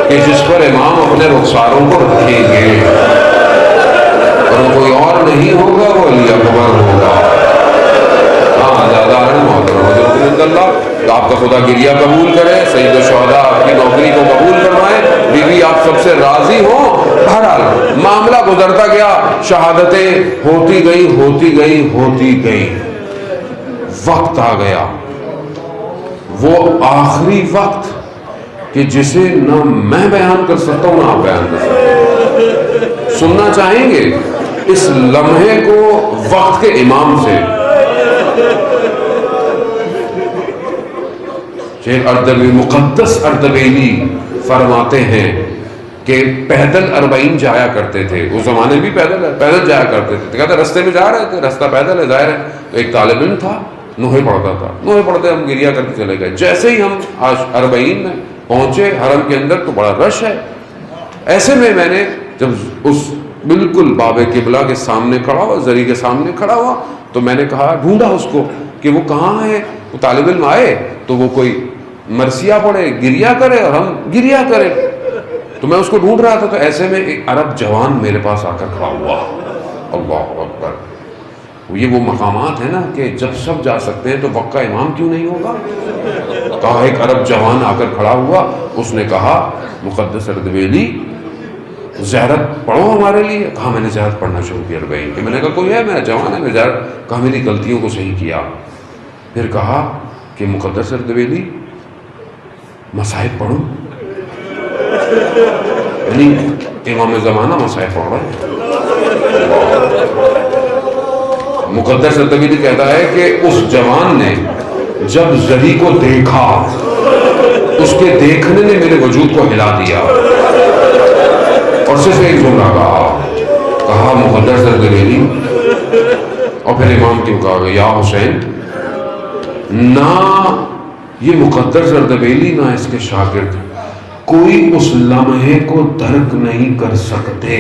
کہ جس پر امام اپنے رخساروں کو رکھیں گے، اور کوئی اور نہیں ہوگا، وہ علی اکبر ہوگا. ہاں زیادہ محترم حضرت اللہ، آپ کا خدا گریا قبول کرے، سید الشہداء آپ کی نوکری کو قبول کروائے، بیوی آپ سب سے راضی ہوں. بہرحال معاملہ گزرتا گیا، شہادتیں ہوتی گئی. وقت آ گیا، وہ آخری وقت کہ جسے نہ میں بیان کر سکتا ہوں نہ آپ بیان کر سکتے. سننا چاہیں گے اس لمحے کو وقت کے امام سے؟ شیخ مقدس اردبیلی فرماتے ہیں کہ پیدل 40 جایا کرتے تھے. اس زمانے بھی پیدل جایا کرتے تھے. کہتے رستے میں جا رہے تھے، رستہ پیدل ہے ظاہر ہے. تو ایک طالب علم تھا، نوحے پڑھتا تھا. نوحے پڑھتے ہم گریا کر کے چلے گئے. جیسے ہی ہم 40 میں پہنچے حرم کے اندر تو بڑا رش ہے. ایسے میں نے جب اس بالکل باب قبلہ کے سامنے کھڑا ہوا, زری کے سامنے کھڑا ہوا, تو میں نے کہا, ڈھونڈا اس کو کہ وہ کہاں ہے. وہ طالب علم آئے تو وہ کوئی مرثیہ پڑھے, گریا کرے اور ہم گریا کرے. تو میں اس کو ڈھونڈ رہا تھا, تو ایسے میں ایک عرب جوان میرے پاس آ کر کھڑا ہوا. اللہ اکبر. یہ وہ مقامات ہیں نا کہ جب سب جا سکتے ہیں تو وقت کا امام کیوں نہیں ہوگا. کہا ایک عرب جوان آ کر کھڑا ہوا, اس نے کہا مقدس اردبیلی زیارت پڑھو ہمارے لیے. کہا میں نے زیارت پڑھنا شروع کیا بھائی کہ میں نے کہا کوئی ہے, میں جوان ہے, میں زیارت. کہا میری غلطیوں کو صحیح کیا. پھر کہا کہ مقدس اردبیلی مصائب پڑھو. یعنی امام زمانہ مصائب پڑھ رہے ہیں. مقدس اردبیلی کہتا ہے کہ اس جوان نے جب زری کو دیکھا, اس کے دیکھنے نے میرے وجود کو ہلا دیا, اور صرف ایک جملہ کہا مقدس اردبیلی. اور پھر امام کیوں کہا یا حسین. نہ یہ مقدس اردبیلی نہ اس کے شاگرد کوئی اس لمحے کو درک نہیں کر سکتے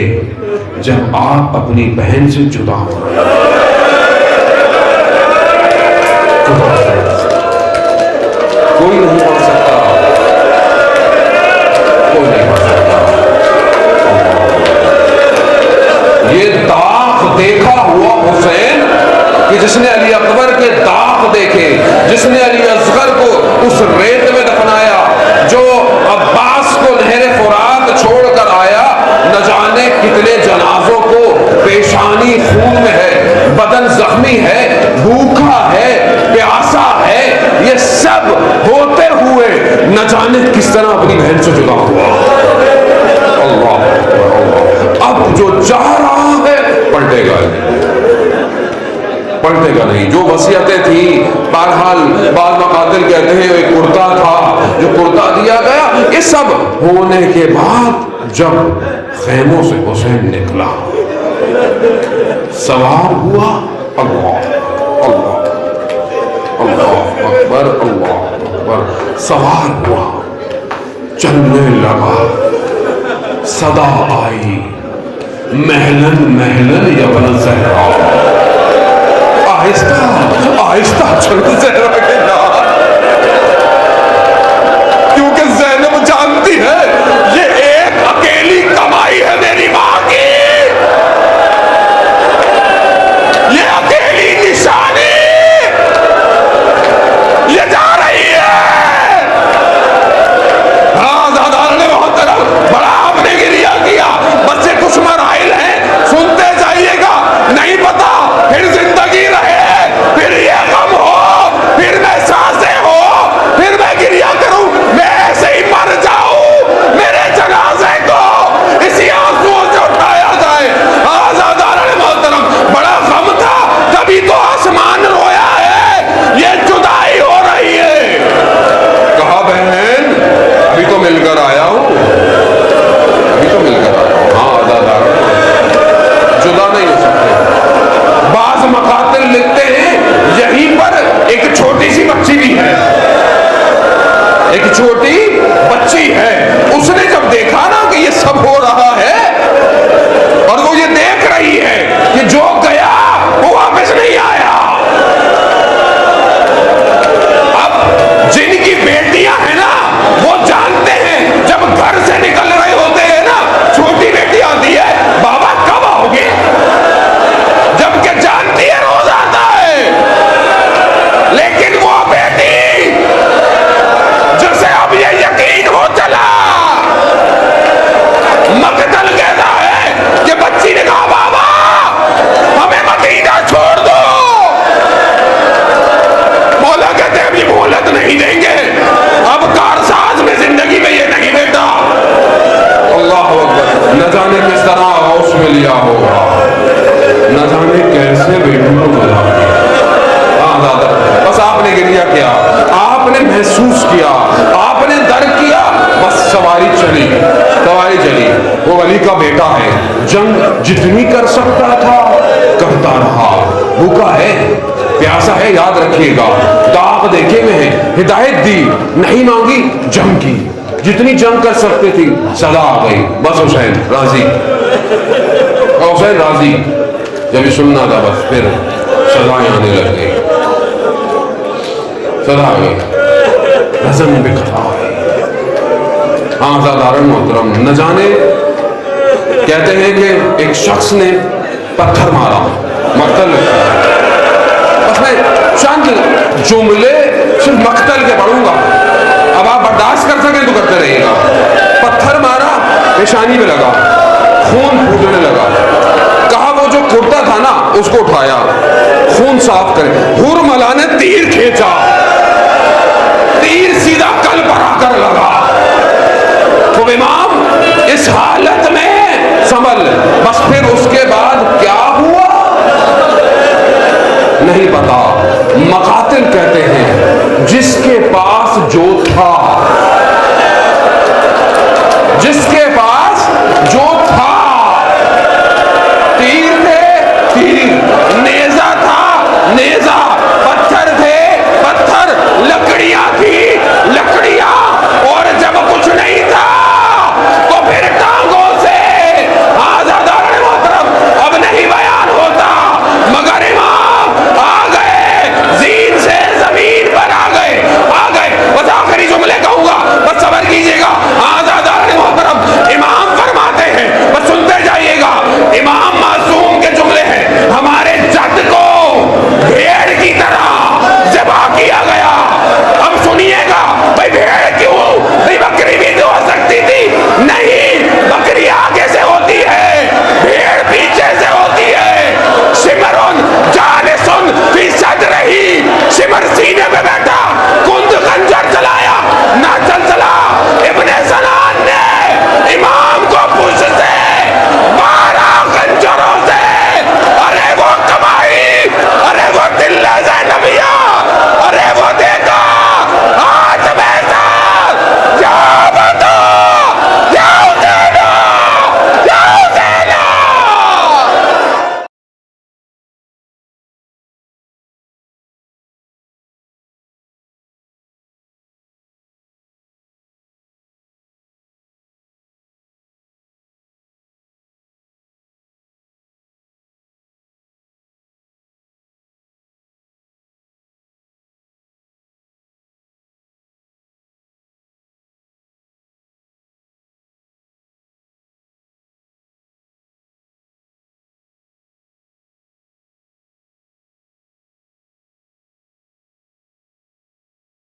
جب آپ اپنی بہن سے جدا ہو رہے ہیں. کوئی نہیں پڑھ سکتا, کوئی نہیں پڑھ سکتا. یہ داغ دیکھا ہوا حسین کہ جس نے علی اکبر کے داغ دیکھے, جس نے علی اصغر کو اس ریت میں دفنایا, جو عباس کو نہر فرات چھوڑ کر آیا, نہ جانے کتنے جنازوں کو پیشانی خون میں ہے, بدن زخمی ہے, بھوکا ہے, پیاسا ہے. یہ سب ہوتے ہوئے نہ جانے کس طرح اپنی بہن سے جدا ہوا. اللہ, اب جو چاہ رہا ہے پلٹے گا نہیں, پلٹے گا نہیں. جو وصیتیں تھیں, بہرحال بعض مقاتل کہتے ہیں ایک کرتا تھا جو کرتا دیا گیا. یہ سب ہونے کے بعد جب خیموں سے حسین نکلا, سوار ہوا, اللہ اللہ اللہ اکبر, اللہ اکبر, سوار ہوا, چلنے لگا, صدا آئی محلن محلن یبن زہرا. آہستہ آہستہ چلو زہرا کے نام, کیونکہ زینب جانتی ہے یہ ایک اکیلی کمائی ہے میری ماں کی, یہ اکیلی نشانی, یہ جا رہی ہے. ہاں زادار نے بہت بڑا آپ نے گریا کیا, بچے کچھ مراحل ہیں, سنتے جائیے گا, نہیں پتا پھر زندگی رہے, پھر یہ غم ہو, پھر میں سانسیں ہو, پھر میں گریا کروں, میں ایسے ہی مر جاؤں, میرے جنازے کو اسی آنسوؤں سے اٹھایا جائے. آزادار محترم, بڑا غم تھا, کبھی تو آسمان رویا ہے, یہ جدائی ہو رہی ہے. کہا بہن ابھی تو مل کر آیا ہوں, ابھی تو مل کر آیا ہوں. ہاں آزادار جدا نہیں ہو سکتے. بعض مقاتل لکھتے ہیں یہیں پر ایک چھوٹی سی بچی بھی ہے, ایک چھوٹی بچی ہے. اس نے جب دیکھا نا کہ یہ سب ہو رہا ہے اور وہ یہ دیکھ رہی ہے کہ جو گیا وہ واپس نہیں آیا. اب جن کی بیٹیاں ہیں نا وہ جانتے ہیں جب گھر سے نکل رہے ہوتے ہیں نا, چھوٹی بیٹی آتی ہے, بابا کب آؤ گے, جبکہ جانتی ہے روز آتا ہے. لیکن وہ بیٹی جسے اب یہ یقین ہو چلا, مقتل کہتا ہے کہ بچی نے کہا بابا ہمیں مدینہ چھوڑ دو. مولا کہتے ابھی مہلت نہیں دیں گے, اب کارساز میں زندگی میں یہ نہیں بیٹا. اللہ اکبر. نہ جانے کس طرح ہوش میں لیا ہوگا, نہ جانے کیسے بیٹوں کو ملا دیا. ہاں دادا, بس آپ نے گریا کیا, آپ نے محسوس کیا, آپ نے درک کیا, بس سواری چلی, سواری چلی. وہ ولی کا بیٹا ہے, جنگ جتنی کر سکتا تھا کرتا رہا. بھوکا ہے, پیاسا ہے, یاد رکھیے گا, داغ دیکھے میں ہے, ہدایت دی نہیں مانگی جنگ کی. جتنی جنگ کر سکتے تھی سزا آ گئی، بس حسین راضی، حسین راضی، جب یہ سننا تھا بس پھر سزائیں آنے لگ گئی، سزا آ گئی، رزم بکھرا ہے۔ ہاں زادارن محترم، نہ جانے کہتے ہیں کہ ایک شخص نے پتھر مارا، مقتل بس میں چند جملے صرف مقتل کے پڑھوں گا، اب آپ برداشت کر سکیں تو کرتے رہیے گا۔ پتھر مارا، پیشانی میں لگا، خون پھوٹنے لگا، کہا وہ جو کرتا تھا نا اس کو اٹھایا، خون صاف کرے، ہرملا نے تیر کھینچا، تیر سیدھا کل پر آ کر لگا۔ تو امام اس حالت میں سنبھل، بس پھر اس کے بعد کیا ہوا نہیں پتا۔ مقاتل کہتے ہیں جس کے پاس جو تھا، جس کے